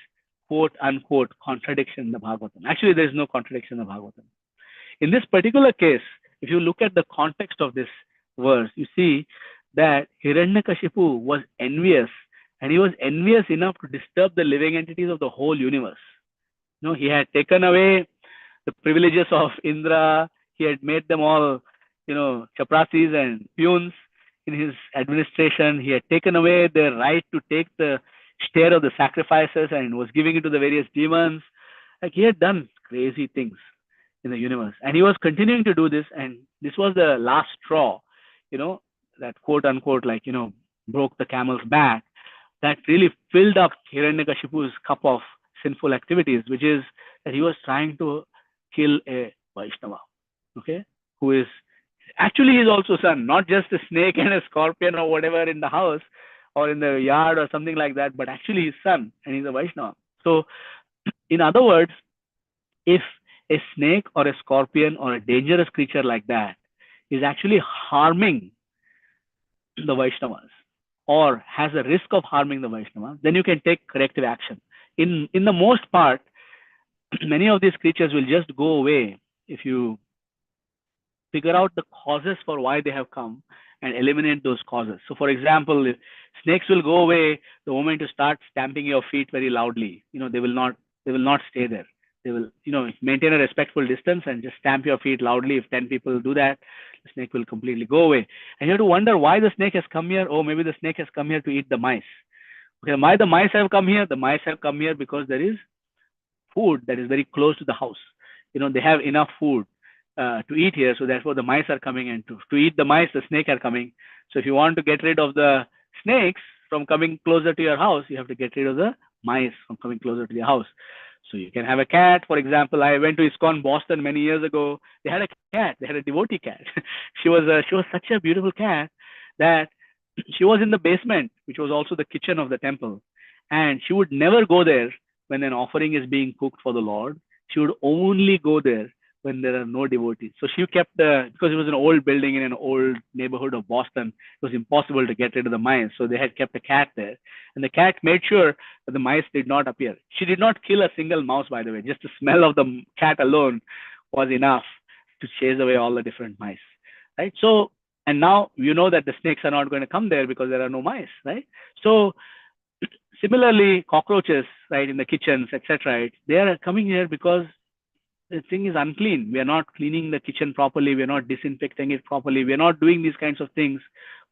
Speaker 8: quote unquote contradiction in the Bhagavatam? Actually, there is no contradiction in the Bhagavatam. In this particular case, if you look at the context of this verse, you see that Hiranyakashipu was envious, and he was envious enough to disturb the living entities of the whole universe. He had taken away the privileges of Indra. He had made them all, chaprasis and peons in his administration. He had taken away their right to take the share of the sacrifices and was giving it to the various demons. Like, he had done crazy things in the universe, and he was continuing to do this, and this was the last straw, that quote unquote, broke the camel's back, that really filled up Hiranyakashipu's cup of sinful activities, which is that he was trying to kill a Vaishnava, who is actually his also son, not just a snake and a scorpion or whatever in the house or in the yard or something like that, but actually his son, and he's a Vaishnava. So in other words, if a snake or a scorpion or a dangerous creature like that is actually harming the Vaishnavas or has a risk of harming the Vaishnavas, then you can take corrective action. In the most part, many of these creatures will just go away if you figure out the causes for why they have come and eliminate those causes. So for example, snakes will go away the moment you start stamping your feet very loudly. They will not stay there. They will, maintain a respectful distance and just stamp your feet loudly. If 10 people do that, the snake will completely go away. And you have to wonder why the snake has come here. Oh, maybe the snake has come here to eat the mice. Okay, why the mice have come here? The mice have come here because there is food that is very close to the house. They have enough food to eat here, so therefore the mice are coming, and to eat the mice, the snake are coming. So if you want to get rid of the snakes from coming closer to your house, you have to get rid of the mice from coming closer to your house. So you can have a cat. For example, I went to ISKCON Boston many years ago. They had a cat. They had a devotee cat. She was such a beautiful cat that she was in the basement, which was also the kitchen of the temple, and she would never go there when an offering is being cooked for the Lord. She would only go there when there are no devotees. So she kept because it was an old building in an old neighborhood of Boston, it was impossible to get rid of the mice. So they had kept a cat there, and the cat made sure that the mice did not appear. She did not kill a single mouse, by the way. Just the smell of the cat alone was enough to chase away all the different mice, right? So, and now you know that the snakes are not going to come there because there are no mice, right? So similarly, cockroaches, right, in the kitchens, etc., right, they are coming here because the thing is unclean. We are not cleaning the kitchen properly. We are not disinfecting it properly. We are not doing these kinds of things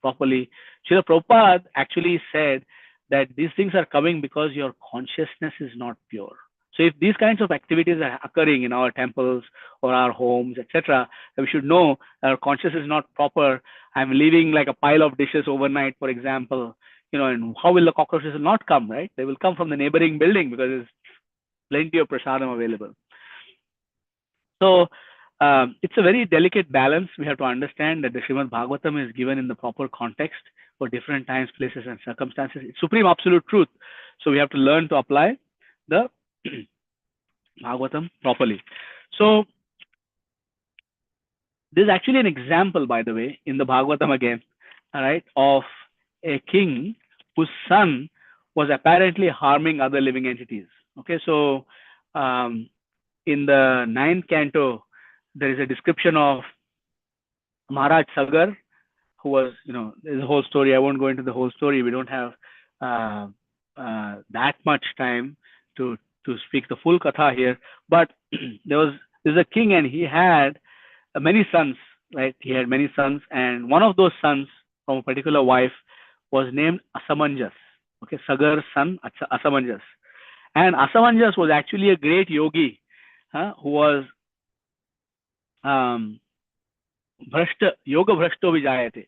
Speaker 8: properly. Srila Prabhupada actually said that these things are coming because your consciousness is not pure. So if these kinds of activities are occurring in our temples or our homes, etc., we should know our consciousness is not proper. I'm leaving like a pile of dishes overnight, for example, and how will the cockroaches not come, right? They will come from the neighboring building because there's plenty of prasadam available. So it's a very delicate balance. We have to understand that the Srimad Bhagavatam is given in the proper context for different times, places, and circumstances. It's supreme absolute truth. So we have to learn to apply the Bhagavatam properly. So this is actually an example, by the way, in the Bhagavatam again, all right, of a king whose son was apparently harming other living entities. Okay, so in the 9th canto, there is a description of Maharaj Sagar, who was, there's a whole story. I won't go into the whole story. We don't have that much time to speak the full katha here. But there's a king, and he had many sons, right? He had many sons, and one of those sons from a particular wife was named Asamanjas. Okay, Sagar's son, Asamanjas. And Asamanjas was actually a great yogi who was yoga bhrashto vijayate.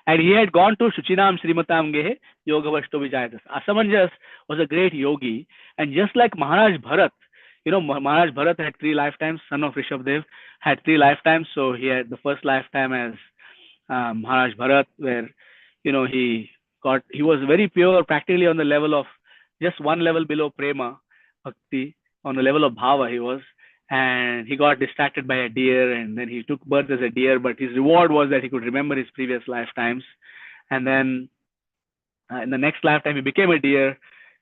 Speaker 8: And he had gone to Shuchinam Srimatam Gehe, yoga bhrashto vijayate. Asamanjas was a great yogi, and just like Maharaj Bharat, Maharaj Bharat had 3 lifetimes, son of Rishabdev, had 3 lifetimes. So he had the first lifetime as Maharaj Bharat, where, he was very pure, practically on the level of just one level below Prema, Bhakti, on the level of Bhava he was. And he got distracted by a deer, and then he took birth as a deer, but his reward was that he could remember his previous lifetimes. And then in the next lifetime, he became a deer.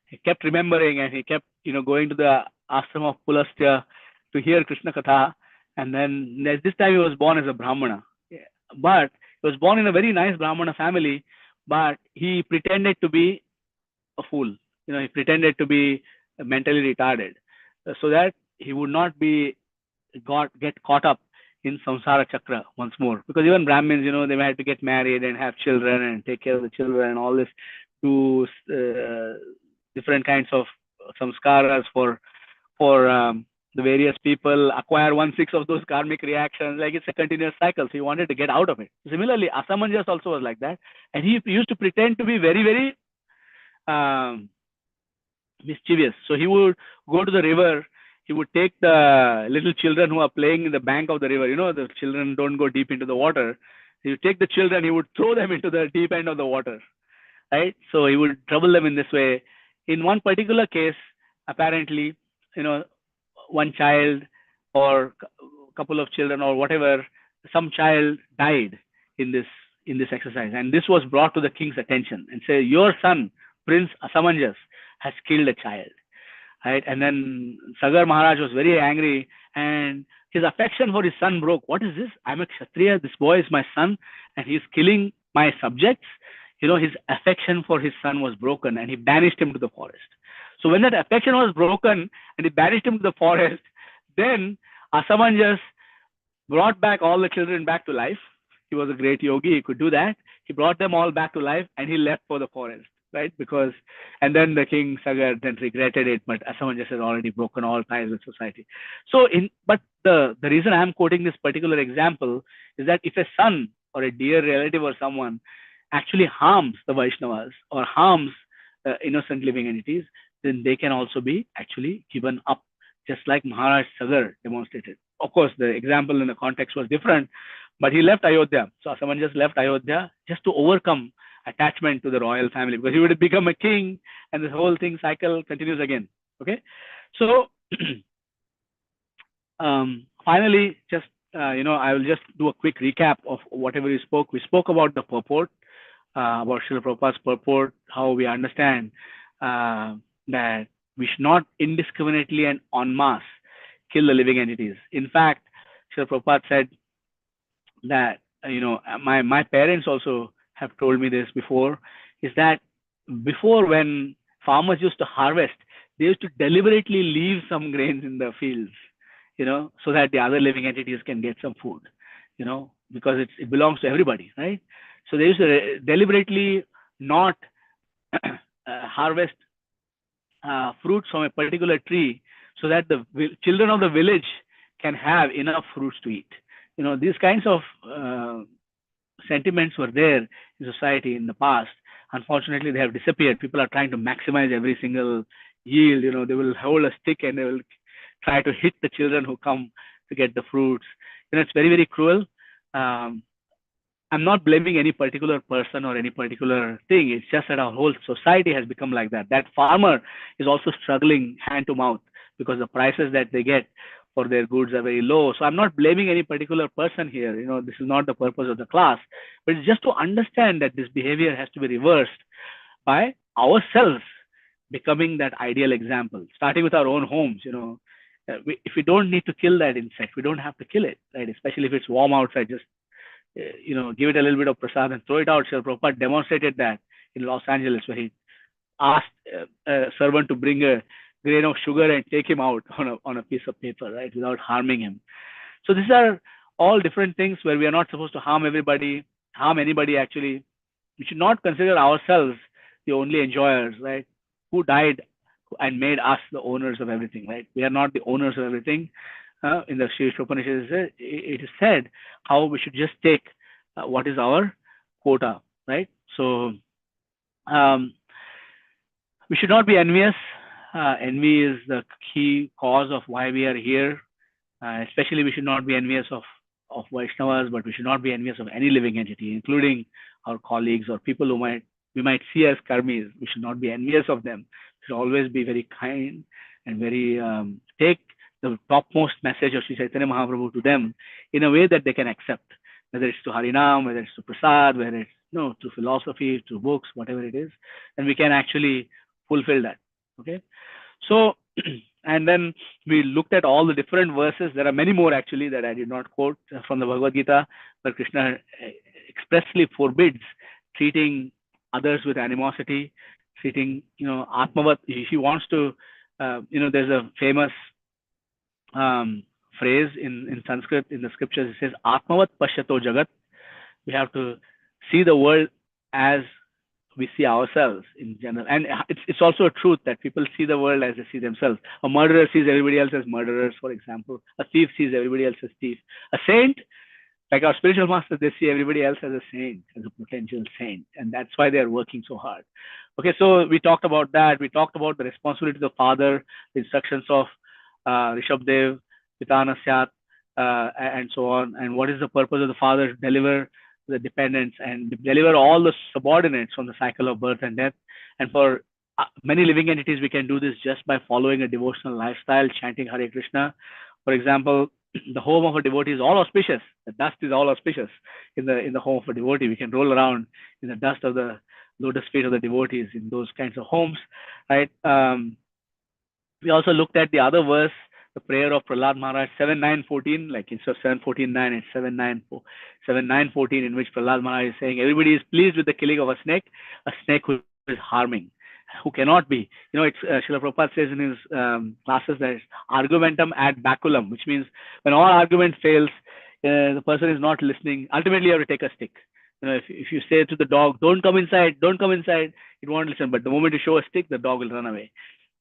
Speaker 8: He kept remembering, and he kept, going to the ashram of Pulastya to hear Krishna Katha. And then this time he was born as a Brahmana. But he was born in a very nice Brahmana family, but he pretended to be a fool. He pretended to be mentally retarded so that he would not get caught up in samsara chakra once more. Because even Brahmins, they had to get married and have children and take care of the children and all this, do different kinds of samskaras for the various people, acquire 1/6 of those karmic reactions. Like, it's a continuous cycle. So he wanted to get out of it. Similarly, Asamanjas also was like that. And he used to pretend to be very, very mischievous. So he would go to the river. He would take the little children who are playing in the bank of the river. The children don't go deep into the water. He would take the children, he would throw them into the deep end of the water, right? So he would trouble them in this way. In one particular case, apparently, one child or a couple of children or whatever, some child died in this exercise. And this was brought to the king's attention and say, your son, Prince Asamanjas, has killed a child. Right? And then Sagar Maharaj was very angry, and his affection for his son broke. What is this? I'm a Kshatriya. This boy is my son, and he's killing my subjects. His affection for his son was broken, and he banished him to the forest. So when that affection was broken, and he banished him to the forest, then Asamanjas brought back all the children back to life. He was a great yogi. He could do that. He brought them all back to life, and he left for the forest. Right? And then the king Sagar then regretted it, but Asamanjas has already broken all ties with society. So but the reason I'm quoting this particular example is that if a son or a dear relative or someone actually harms the Vaishnavas or harms innocent living entities, then they can also be actually given up, just like Maharaj Sagar demonstrated. Of course, the example in the context was different, but he left Ayodhya. So Asamanjas left Ayodhya just to overcome attachment to the royal family, because he would have become a king, and this whole thing cycle continues again. Okay, so finally, just I will just do a quick recap of whatever we spoke. We spoke about the purport, about Srila Prabhupada's purport, how we understand that we should not indiscriminately and en masse kill the living entities. In fact, Srila Prabhupada said that my parents also have told me this before, is that before, when farmers used to harvest, they used to deliberately leave some grains in the fields, so that the other living entities can get some food, because it belongs to everybody, right? So they used to deliberately not harvest fruits from a particular tree, so that the children of the village can have enough fruits to eat. These kinds of sentiments were there in society in the past. Unfortunately, they have disappeared. People are trying to maximize every single yield. They will hold a stick and they will try to hit the children who come to get the fruits. It's very, very cruel. I'm not blaming any particular person or any particular thing. It's just that our whole society has become like that. That farmer is also struggling hand to mouth because the prices that they get for their goods are very low. So I'm not blaming any particular person here. This is not the purpose of the class, but it's just to understand that this behavior has to be reversed by ourselves becoming that ideal example, starting with our own homes. If we don't need to kill that insect, we don't have to kill it, right? Especially if it's warm outside, just give it a little bit of prasad and throw it out. Srila Prabhupada demonstrated that in Los Angeles, where he asked a servant to bring a grain of sugar and take him out on a piece of paper, right, without harming him. So these are all different things where we are not supposed to harm anybody actually. We should not consider ourselves the only enjoyers, right? Who died and made us the owners of everything, right? We are not the owners of everything. In the Sri Upanishad, it is said how we should just take what is our quota, right? So we should not be envious. Envy is the key cause of why we are here. Especially, we should not be envious of Vaishnavas, but we should not be envious of any living entity, including our colleagues or people who we might see as karmis. We should not be envious of them. We should always be very kind and very take the topmost message of Sri Chaitanya Mahaprabhu to them in a way that they can accept, whether it's to Harinam, whether it's to Prasad, whether it's through philosophy, through books, whatever it is, and we can actually fulfill that. Okay, so and then we looked at all the different verses. There are many more actually that I did not quote from the Bhagavad Gita, but Krishna expressly forbids treating others with animosity, treating Atmavat. He wants to, there's a famous phrase in Sanskrit in the scriptures. It says Atmavat Pashyato Jagat. We have to see the world as we see ourselves in general, and it's also a truth that people see the world as they see themselves. A murderer sees everybody else as murderers, for example. A thief sees everybody else as thief. A saint, like our spiritual masters, they see everybody else as a saint, as a potential saint, and that's why they are working so hard. Okay, so we talked about that. We talked about the responsibility of the father, the instructions of Rishabdev, Pitana Syat, and so on. And what is the purpose of the father? To deliver the dependents and deliver all the subordinates from the cycle of birth and death. And for many living entities, we can do this just by following a devotional lifestyle, chanting Hare Krishna. For example, the home of a devotee is all auspicious. The dust is all auspicious in the home of a devotee. We can roll around in the dust of the lotus feet of the devotees in those kinds of homes, right? We also looked at the other verse, the prayer of Prahlad Maharaj, 7.9.14, like instead of 7.14.9, it's 7.9.14, in which Prahlad Maharaj is saying, everybody is pleased with the killing of a snake who is harming, who cannot be. It's Srila Prabhupada says in his classes that it's argumentum ad baculum, which means when all argument fails, the person is not listening. Ultimately, you have to take a stick. If you say to the dog, don't come inside, it won't listen. But the moment you show a stick, the dog will run away.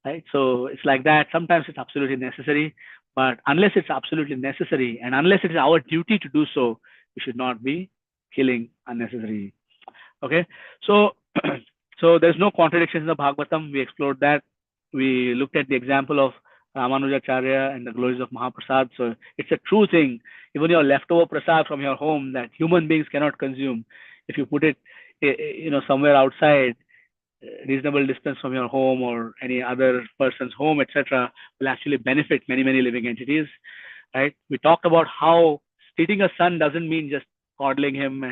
Speaker 8: Right? So it's like that. Sometimes it's absolutely necessary, but unless it's absolutely necessary and unless it is our duty to do so, we should not be killing unnecessarily. Okay, so there's no contradiction in the Bhagavatam. We explored that. We looked at the example of Ramanujacharya and the glories of Mahaprasad. So it's a true thing. Even your leftover prasad from your home that human beings cannot consume, if you put it somewhere outside, reasonable distance from your home or any other person's home, etc., will actually benefit many, many living entities, right? We talked about how treating a son doesn't mean just coddling him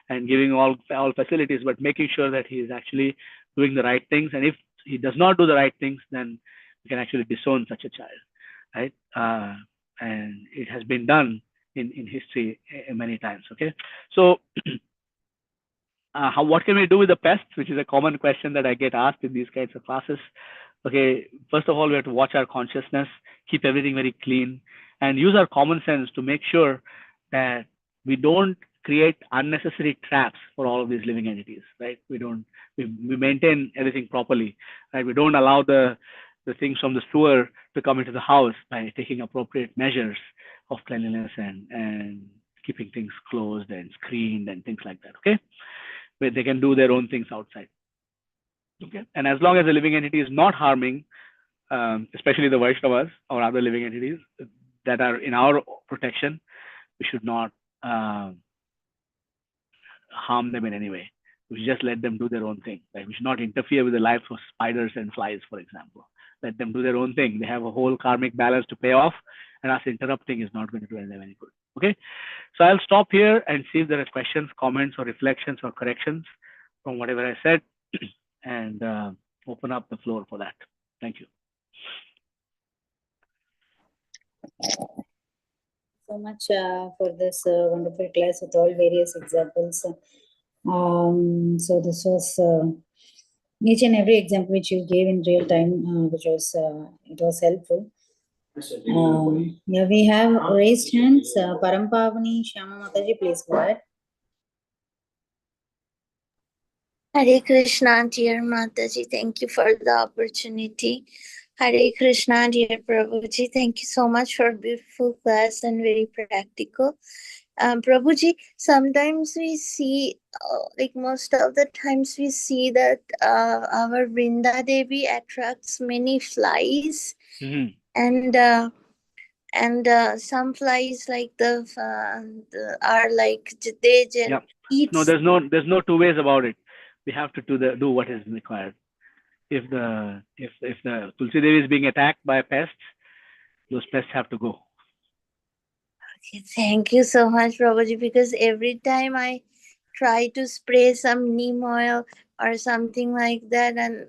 Speaker 8: and giving all facilities, but making sure that he is actually doing the right things. And if he does not do the right things, then we can actually disown such a child, right? And it has been done in history many times. Okay, so what can we do with the pests, which is a common question that I get asked in these kinds of classes. Okay, first of all, we have to watch our consciousness, keep everything very clean, and use our common sense to make sure that we don't create unnecessary traps for all of these living entities, right? We maintain everything properly, right? We don't allow the things from the sewer to come into the house by taking appropriate measures of cleanliness and keeping things closed and screened and things like that, okay? Where they can do their own things outside. Okay, and as long as the living entity is not harming, especially the Vaishnavas or other living entities, that are in our protection, we should not harm them in any way. We should just let them do their own thing. Like, we should not interfere with the lives of spiders and flies, for example. Let them do their own thing. They have a whole karmic balance to pay off, and us interrupting is not going to do them any good. Okay, so I'll stop here and see if there are questions, comments, or reflections or corrections from whatever I said, and open up the floor for that. Thank you.
Speaker 2: So much for this wonderful class with all various examples. So this was each and every example which you gave in real time, which was it was helpful. Yeah, we have raised hands. Parampavani Shyama Mataji, please go ahead.
Speaker 9: Hare Krishna, dear Mataji, thank you for the opportunity. Hare Krishna, dear Prabhuji, thank you so much for a beautiful class and very practical. Prabhuji, sometimes we see, like most of the times we see that our Vrinda Devi attracts many flies, and some flies like are like they eat.
Speaker 8: No, there's no two ways about it. We have to do what is required. If the Tulsi Devi is being attacked by pests, those pests have to go.
Speaker 9: Okay, thank you so much, Prabhuji, because every time I try to spray some neem oil or something like that, and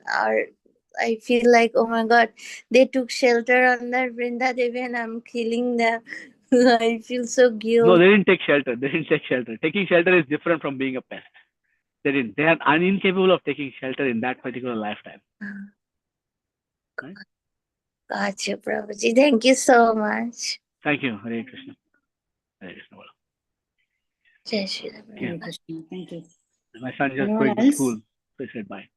Speaker 9: I feel like, oh my God, they took shelter under Vrinda Devi and I'm killing them. I feel so guilty.
Speaker 8: No, they didn't take shelter. They didn't take shelter. Taking shelter is different from being a pest. They didn't. They are incapable of taking shelter in that particular lifetime. Right?
Speaker 9: Gotcha, Prabhuji. Thank you so much.
Speaker 8: Thank you. Hare Krishna. Hare Krishna.
Speaker 9: Jai Shri
Speaker 2: Hare Krishna. Thank you.
Speaker 8: My son just
Speaker 2: Anyone
Speaker 8: going to
Speaker 2: else?
Speaker 8: school, so he said bye.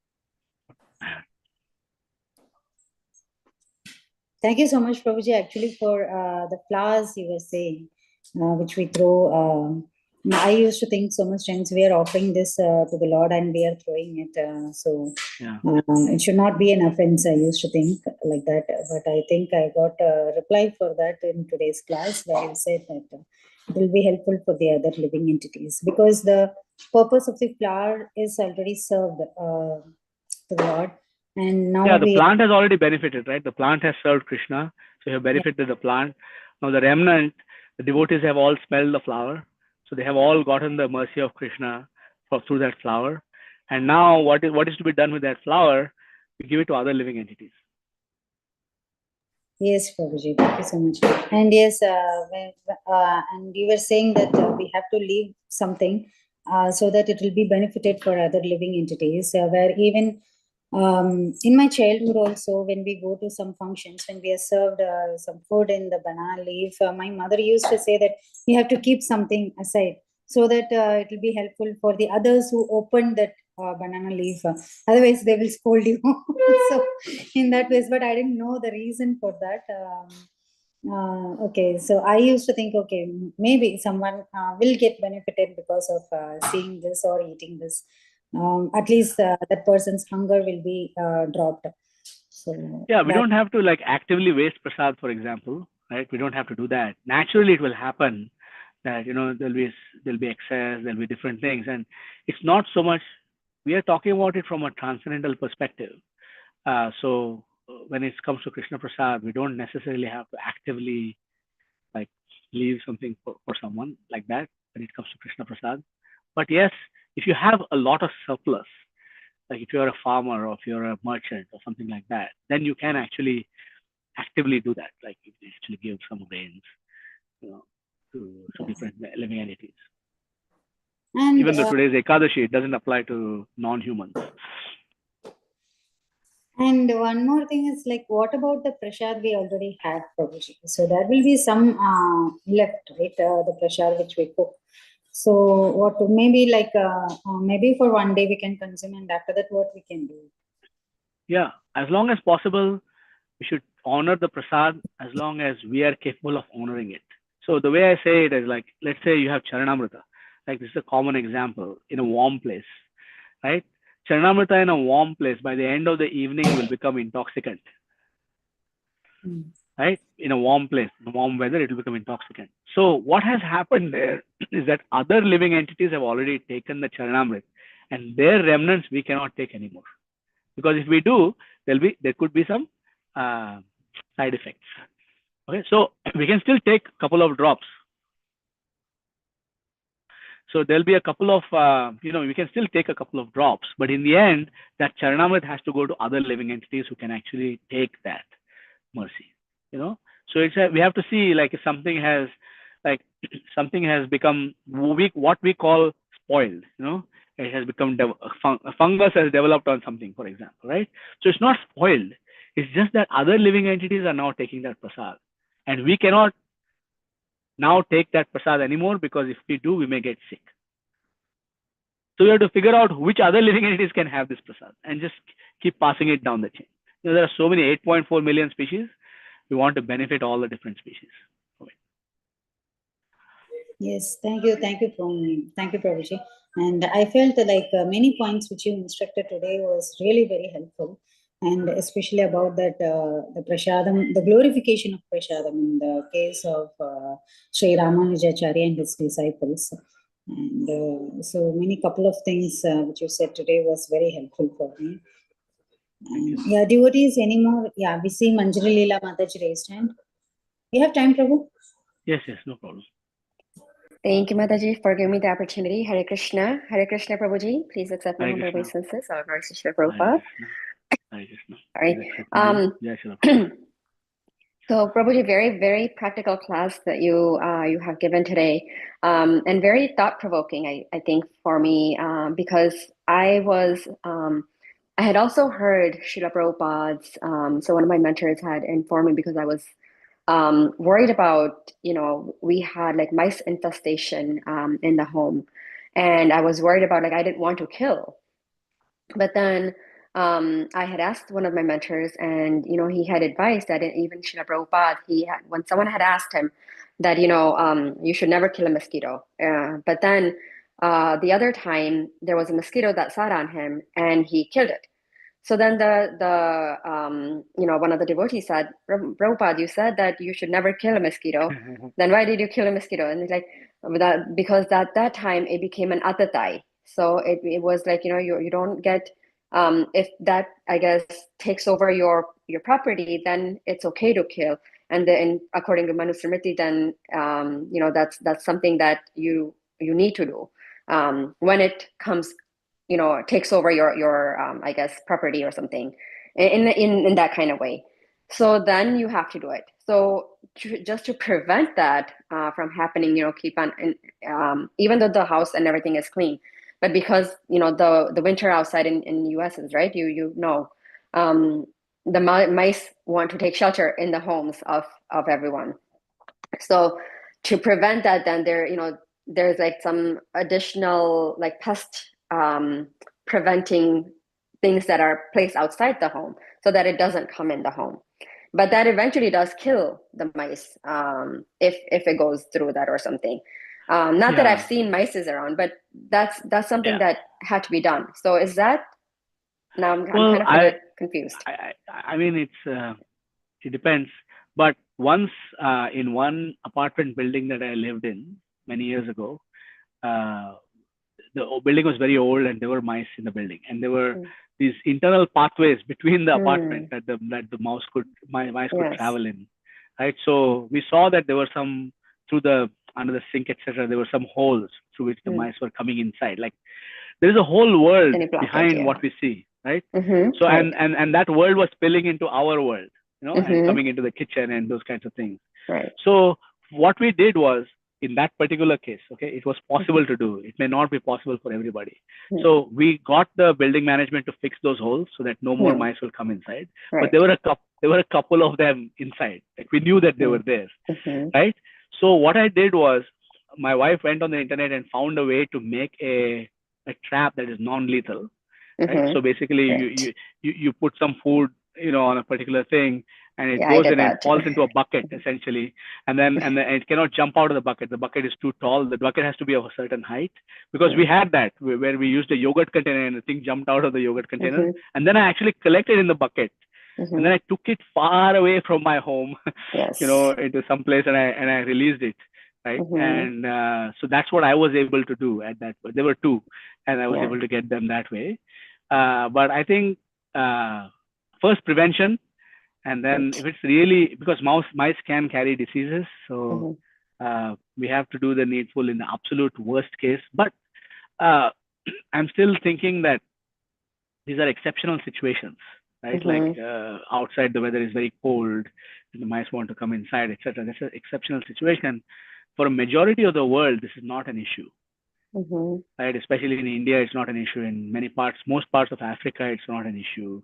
Speaker 2: Thank you so much, Prabhuji, actually, for the flowers you were saying, which we throw. I used to think so much times we are offering this to the Lord and we are throwing it. So it should not be an offense, I used to think like that. But I think I got a reply for that in today's class, where you said that it will be helpful for the other living entities, because the purpose of the flower is already served to the Lord. And now
Speaker 8: the plant has already benefited, right? The plant has served Krishna, so you have benefited the plant. Now the remnant, the devotees have all smelled the flower, so they have all gotten the mercy of Krishna through that flower. And now what is to be done with that flower? We give it to other living entities.
Speaker 2: Yes, Prabhuji, thank you so much. And yes, and you were saying that we have to leave something so that it will be benefited for other living entities, where even in my childhood also, when we go to some functions, when we are served some food in the banana leaf, my mother used to say that you have to keep something aside so that it will be helpful for the others who open that banana leaf. Otherwise, they will scold you. So, in that way, but I didn't know the reason for that. Okay, so I used to think, okay, maybe someone will get benefited because of seeing this or eating this. At least that person's hunger will be dropped. So
Speaker 8: we don't have to like actively waste prasad, for example, right? We don't have to do that. Naturally, it will happen that there'll be excess, there'll be different things, and it's not so much. We are talking about it from a transcendental perspective. So when it comes to Krishna Prasad, we don't necessarily have to actively like leave something for someone like that when it comes to Krishna Prasad. But yes, if you have a lot of surplus, like if you're a farmer or if you're a merchant or something like that, then you can actually actively do that. Like you can actually give some grains, to different living entities. And even though today's Ekadashi, it doesn't apply to non-humans.
Speaker 2: And one more thing is like, what about the prasad we already have, Prabhuji? So there will be some left, right? The prasad which we cook. So what maybe like maybe for one day we can consume, and after that what we can do?
Speaker 8: Yeah, as long as possible, we should honor the prasad as long as we are capable of honoring it. So the way I say it is like, let's say you have Charanamrita. Like this is a common example in a warm place, right? Charanamrita in a warm place, by the end of the evening, will become intoxicant. right? In a warm place, in warm weather, it will become intoxicant. So what has happened there is that other living entities have already taken the Charanamrit, and their remnants we cannot take anymore. Because if we do, there could be some side effects. Okay, so we can still take a couple of drops. So there'll be a couple of, we can still take a couple of drops, but in the end, that Charanamrit has to go to other living entities who can actually take that mercy. So we have to see, like, if something has become what we call spoiled. It has become a fungus has developed on something, for example, right? So it's not spoiled. It's just that other living entities are now taking that prasad, and we cannot now take that prasad anymore, because if we do, we may get sick. So we have to figure out which other living entities can have this prasad and just keep passing it down the chain. There are so many 8.4 million species. We want to benefit all the different species.
Speaker 2: Yes, thank you, Prabhuji. And I felt like many points which you instructed today was really very helpful, and especially about that the prasadam, the glorification of prasadam in the case of Sri Ramanujacharya and his disciples. And so many couple of things which you said today was very helpful for me. Yeah, devotees anymore? Yeah, we see Manjari Leela Mataji raised hand. You have time, Prabhu?
Speaker 8: Yes, no problem.
Speaker 7: Thank you, Mataji, for giving me the opportunity. Hare Krishna, Prabhuji. Please accept my humble obeisances. Our Lord Srila Prabhupada.
Speaker 8: Hare Krishna.
Speaker 7: Sorry. So, Prabhuji, very, very practical class that you have given today, and very thought-provoking, I think, for me, because I had also heard Srila Prabhupada's, so one of my mentors had informed me, because I was worried about, we had like mice infestation in the home, and I was worried about, like, I didn't want to kill. But then I had asked one of my mentors, and he had advised that even Srila Prabhupada, when someone had asked him that you should never kill a mosquito, but then the other time there was a mosquito that sat on him and he killed it. So then one of the devotees said, Prabhupada, you said that you should never kill a mosquito. Then why did you kill a mosquito? And he's like, because at that time it became an atatai. So it was like, you don't get, if that, I guess, takes over your property, then it's okay to kill. And then according to Manusmriti, then, that's something that you need to do when it comes, takes over your I guess, property or something in that kind of way. So then you have to do it. So just to prevent that from happening, keep on, even though the house and everything is clean, but because, the winter outside in US is, right, the mice want to take shelter in the homes of everyone. So to prevent that, then there's like some additional like pest preventing things that are placed outside the home, so that it doesn't come in the home. But that eventually does kill the mice if it goes through that or something. Not that I've seen mice around, but that's something that had to be done. So is that, now I'm kind of confused.
Speaker 8: I mean, it depends. But once in one apartment building that I lived in many years ago, the building was very old and there were mice in the building, and there were these internal pathways between the apartment that the mice could travel in, right? So we saw that there were some under the sink, etc. There were some holes through which the mice were coming inside. Like, there is a whole world behind what we see, right? So and that world was spilling into our world, and coming into the kitchen and those kinds of things.
Speaker 7: Right.
Speaker 8: So what we did was, in that particular case, it was possible to do. It may not be possible for everybody. So we got the building management to fix those holes so that no more mice will come inside. But there were a couple of them inside. Like, we knew that they were there, right? So what I did was, my wife went on the internet and found a way to make a trap that is non-lethal. Right? So basically, you put some food, on a particular thing, and it goes in and falls into a bucket, essentially, and then it cannot jump out of the bucket. The bucket is too tall. The bucket has to be of a certain height, because we had that where we used a yogurt container and the thing jumped out of the yogurt container, and then I actually collected in the bucket, And then I took it far away from my home,
Speaker 10: Yes.
Speaker 8: into some place, and I released it, right? And so that's what I was able to do at that point. There were two, and I was able to get them that way. But I think first prevention, and then if it's really, because mice can carry diseases, so we have to do the needful in the absolute worst case. But I'm still thinking that these are exceptional situations, right? Like outside the weather is very cold, and the mice want to come inside, etc. That's an exceptional situation. For a majority of the world, this is not an issue, right? Especially in India, it's not an issue. In most parts of Africa, it's not an issue.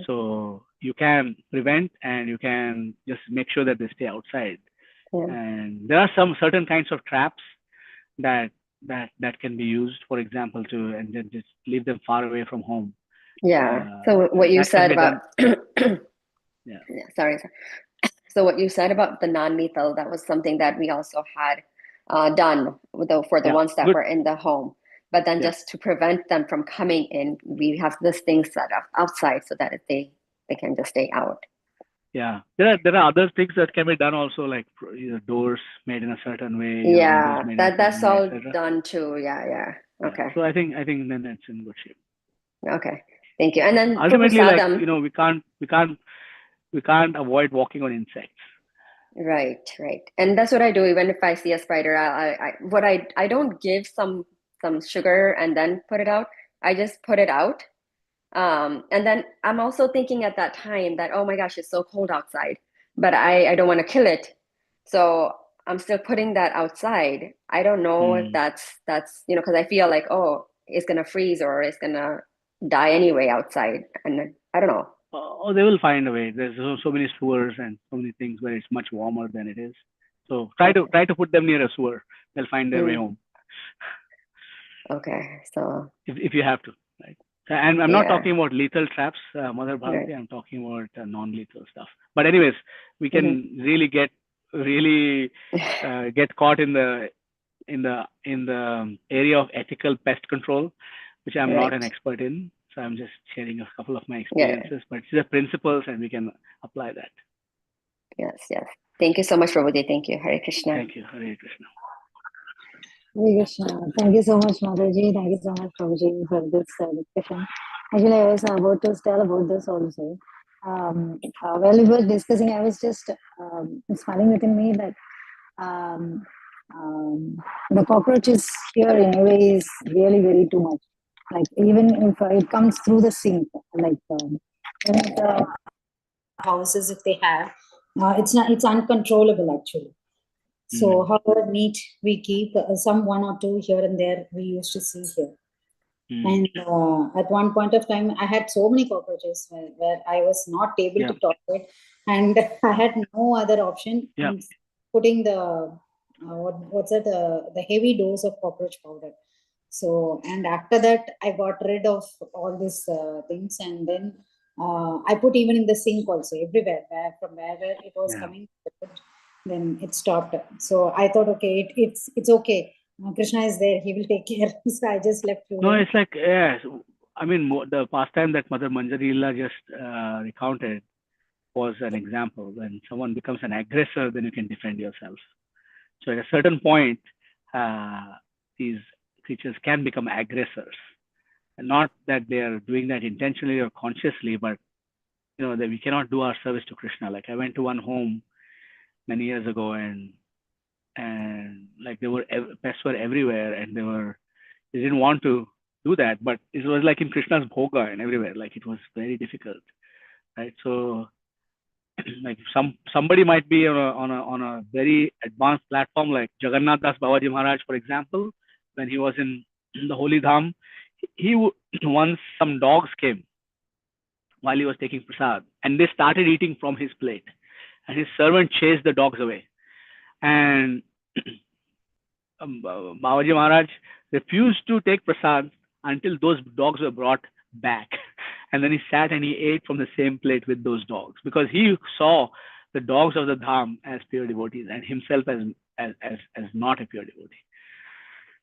Speaker 8: So you can prevent, and you can just make sure that they stay outside. And there are some certain kinds of traps that can be used, for example, and then just leave them far away from home.
Speaker 10: So what you said about sorry. So what you said about the non-lethal, that was something that we also had done for the ones that were in the home. But then just to prevent them from coming in, we have this thing set up outside so that they can just stay out.
Speaker 8: Yeah, there are other things that can be done also, like doors made in a certain way.
Speaker 10: Yeah, that's all done too. Yeah. Okay.
Speaker 8: So I think then it's in good shape.
Speaker 10: Okay, thank you. And then
Speaker 8: ultimately, we can't avoid walking on insects.
Speaker 10: Right. And that's what I do. Even if I see a spider, I don't give some sugar and then put it out. I just put it out. And then I'm also thinking at that time that, oh my gosh, it's so cold outside, but I don't want to kill it. So I'm still putting that outside. I don't know if that's, because I feel like, oh, it's going to freeze or it's going to die anyway outside. And I don't know.
Speaker 8: Oh, they will find a way. There's so many sewers and so many things where it's much warmer than it is. So try to put them near a sewer. They'll find their way home.
Speaker 10: Okay, so
Speaker 8: if you have to, right? And I'm not talking about lethal traps, Mother Bharati. I'm talking about non-lethal stuff. But anyways, we can really get caught in the area of ethical pest control, which I'm not an expert in. So I'm just sharing a couple of my experiences, but it's the principles, and we can apply that.
Speaker 10: Yes. Thank you so much, Prabhuji. Thank you. Hare Krishna.
Speaker 8: Thank you. Hare Krishna.
Speaker 11: Hare Krishna. Thank you so much, Mataji. Thank you so much, Prabhuji, for this discussion. Actually, I was about to tell about this also. While we were discussing, I was just smiling within me that the cockroaches here in a way is really very too much. Like even if it comes through the sink, like in the houses, if they have, it's uncontrollable actually. So however neat we keep, some one or two here and there we used to see here. And at one point of time, I had so many cockroaches where I was not able to tolerate, and I had no other option than putting the the heavy dose of cockroach powder. So, and after that, I got rid of all these things, and then I put even in the sink also, everywhere, from wherever it was coming, then it stopped. So I thought, okay, it's okay. Krishna is there; he will take care. So I just left.
Speaker 8: No, it's like I mean, the pastime that Mother Manjari Lila just recounted was an example. When someone becomes an aggressor, then you can defend yourself. So at a certain point, these creatures can become aggressors, and not that they are doing that intentionally or consciously, but that we cannot do our service to Krishna. Like I went to one home many years ago, and like pests were everywhere, and they didn't want to do that, but it was like in Krishna's bhoga and everywhere. Like it was very difficult, right? So like somebody might be on a very advanced platform, like Jagannath Das Babaji Maharaj, for example. When he was in the Holy Dham, once some dogs came while he was taking prasad, and they started eating from his plate, and his servant chased the dogs away. And Babaji Maharaj refused to take prasad until those dogs were brought back. And then he sat and he ate from the same plate with those dogs, because he saw the dogs of the Dham as pure devotees and himself as not a pure devotee.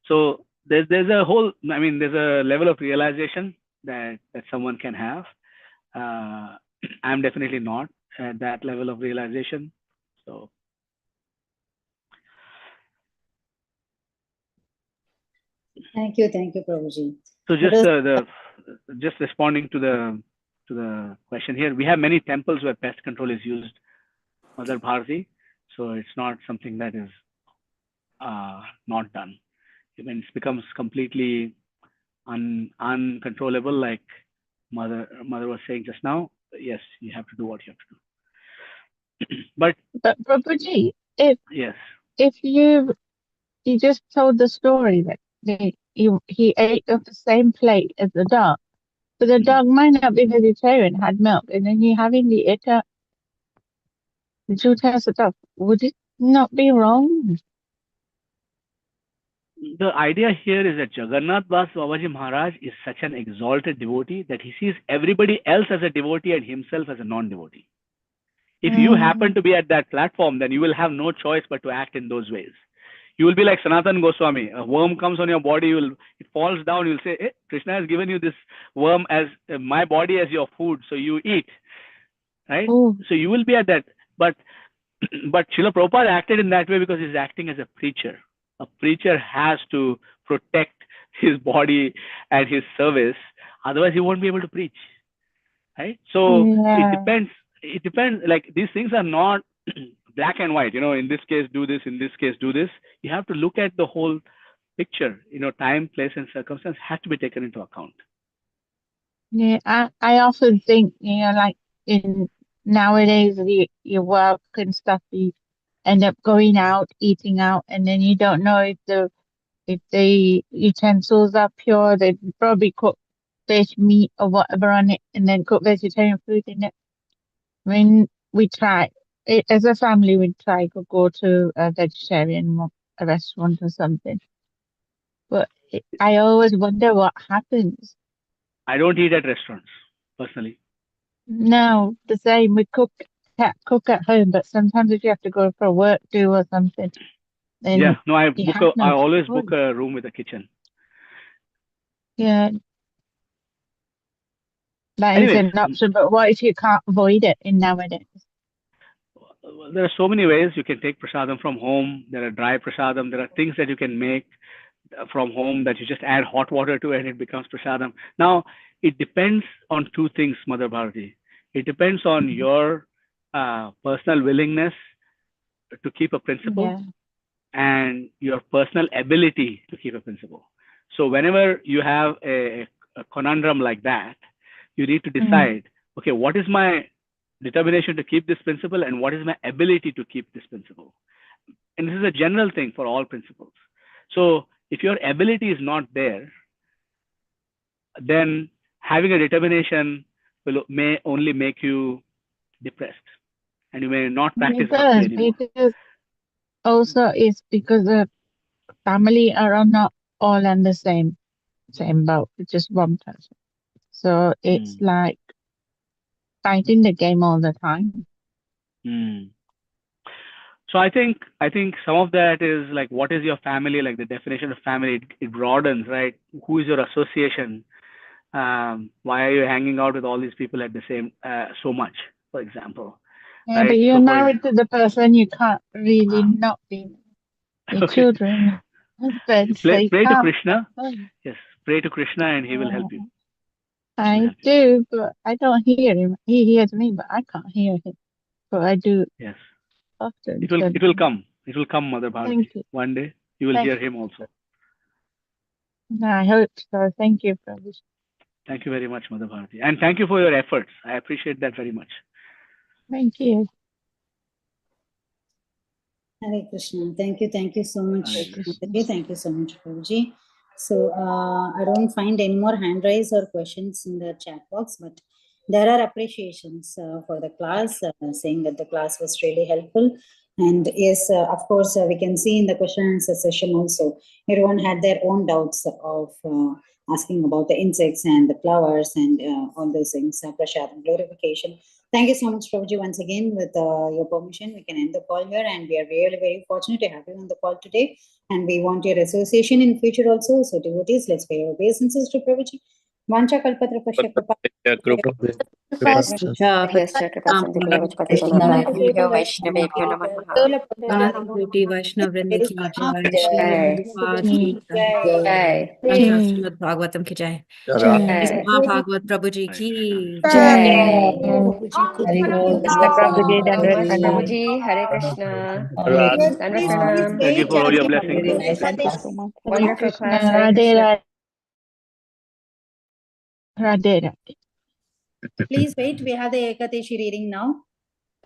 Speaker 8: So there's a there's a level of realization that someone can have. I'm definitely not at that level of realization. So
Speaker 11: Thank you, Prabhuji.
Speaker 8: so
Speaker 11: That
Speaker 8: just
Speaker 11: was
Speaker 8: just responding to the question here, we have many temples where pest control is used, Mother Bharati. So it's not something that is not done. When it becomes completely uncontrollable, like mother was saying just now, yes, you have to do what you have to do. But
Speaker 3: Prabhuji, if
Speaker 8: yes,
Speaker 3: you just told the story that he ate off the same plate as the dog, but the dog might not be vegetarian, had milk, and then you having the two types of stuff. Would it not be wrong?
Speaker 8: the idea here is that Jagannath Das Babaji Maharaj is such an exalted devotee that he sees everybody else as a devotee and himself as a non-devotee. If you happen to be at that platform, then you will have no choice but to act in those ways. You will be like Sanatan Goswami. A worm comes on your body, it falls down. You'll say, hey, Krishna has given you this worm as my body as your food, so you eat, right?
Speaker 3: Oh.
Speaker 8: So you will be at that. But Srila Prabhupada acted in that way because he's acting as a preacher. A preacher has to protect his body and his service, otherwise he won't be able to preach, right? So
Speaker 3: Yeah.
Speaker 8: it depends. Like, these things are not black and white, in this case do this, in this case do this. You have to look at the whole picture. Time, place, and circumstance has to be taken into account.
Speaker 3: Yeah, I often think, like in nowadays, your work and stuff, you end up going out, eating out, and then you don't know if the utensils are pure. They probably cook fish, meat, or whatever on it, and then cook vegetarian food in it. When we try, as a family, we try to go to a vegetarian restaurant or something. But I always wonder what happens.
Speaker 8: I don't eat at restaurants, personally.
Speaker 3: No, the same. We cook at home, but sometimes if you have to go for work do or something, then
Speaker 8: Yeah, no, I
Speaker 3: you have no
Speaker 8: I always
Speaker 3: choice.
Speaker 8: book a room with a kitchen.
Speaker 3: Yeah, that is
Speaker 8: Anyways,
Speaker 3: an option. But what if you can't avoid it in nowadays?
Speaker 8: there are so many ways you can take prasadam from home. There are dry prasadam. There are things that you can make from home that you just add hot water to and it becomes prasadam. Now, it depends on two things, Mother Bharati. It depends on your personal willingness to keep a principle,
Speaker 3: Yeah.
Speaker 8: and your personal ability to keep a principle. So whenever you have a conundrum like that, you need to decide, okay, what is my determination to keep this principle and what is my ability to keep this principle? And this is a general thing for all principles. So if your ability is not there, then having a determination may only make you depressed, and you may not practice
Speaker 3: It
Speaker 8: bhakti
Speaker 3: does,
Speaker 8: anymore.
Speaker 3: because also it's because the family are not all on the same boat. It's just one person. So it's like fighting the game all the time.
Speaker 8: So I think some of that is like, what is your family? Like, the definition of family, it broadens, right? Who is your association? Why are you hanging out with all these people at the same so much, for example?
Speaker 3: Yeah,
Speaker 8: right?
Speaker 3: but you're
Speaker 8: So
Speaker 3: married to the person, you can't really not be your
Speaker 8: okay.
Speaker 3: children, husband, so you
Speaker 8: Pray to
Speaker 3: can't.
Speaker 8: Krishna. Yes, pray to Krishna and he will help you.
Speaker 3: I do, but I don't hear him. He hears me, but I can't hear him. But I do.
Speaker 8: Yes.
Speaker 3: Often.
Speaker 8: It will come. It will come, Mother Bharati.
Speaker 3: Thank you.
Speaker 8: One day you will hear him also.
Speaker 3: I hope so. Thank you, Prabhu.
Speaker 8: Thank you very much, Mother Bharati. And thank you for your efforts. I appreciate that very much.
Speaker 3: Thank you.
Speaker 11: Hare Krishna. Thank you so much. Thank you so much, Prabhuji. So I don't find any more hand raise or questions in the chat box, but there are appreciations for the class, saying that the class was really helpful. And yes, of course, we can see in the question and answer session also, everyone had their own doubts of asking about the insects and the flowers and all those things, prasad and glorification. Thank you so much, Prabhuji. Once again, with your permission, we can end the call here, and we are really very fortunate to have you on the call today. And we want your association in future also. So devotees, let's pay our obeisances to Prabhuji.
Speaker 2: Vancha kalpatrupasya
Speaker 10: Yasya kripa sindhubhyo vajpati
Speaker 6: Namo Vaishnavebhyo Namaha. Koti Vaishnavrinda ki jai, Shri Prabhupada ki
Speaker 10: Jai.
Speaker 6: Grantha Srimad Bhagavatam ki jai.
Speaker 10: Jai.
Speaker 6: Mahabhagavat Prabhu ji ki
Speaker 10: Jai. Krishna
Speaker 2: Prabhuji, Dandavat
Speaker 10: Prabhuji,
Speaker 2: Pranam.
Speaker 10: Prabhuji, Hare Krishna.
Speaker 8: Radha.
Speaker 10: Dandavat Pranam.
Speaker 8: Thank you for all your blessings.
Speaker 5: Thank you so much.
Speaker 10: Wonderful class. Hare Krishna.
Speaker 12: Please wait, we have the Ekadeshi reading now.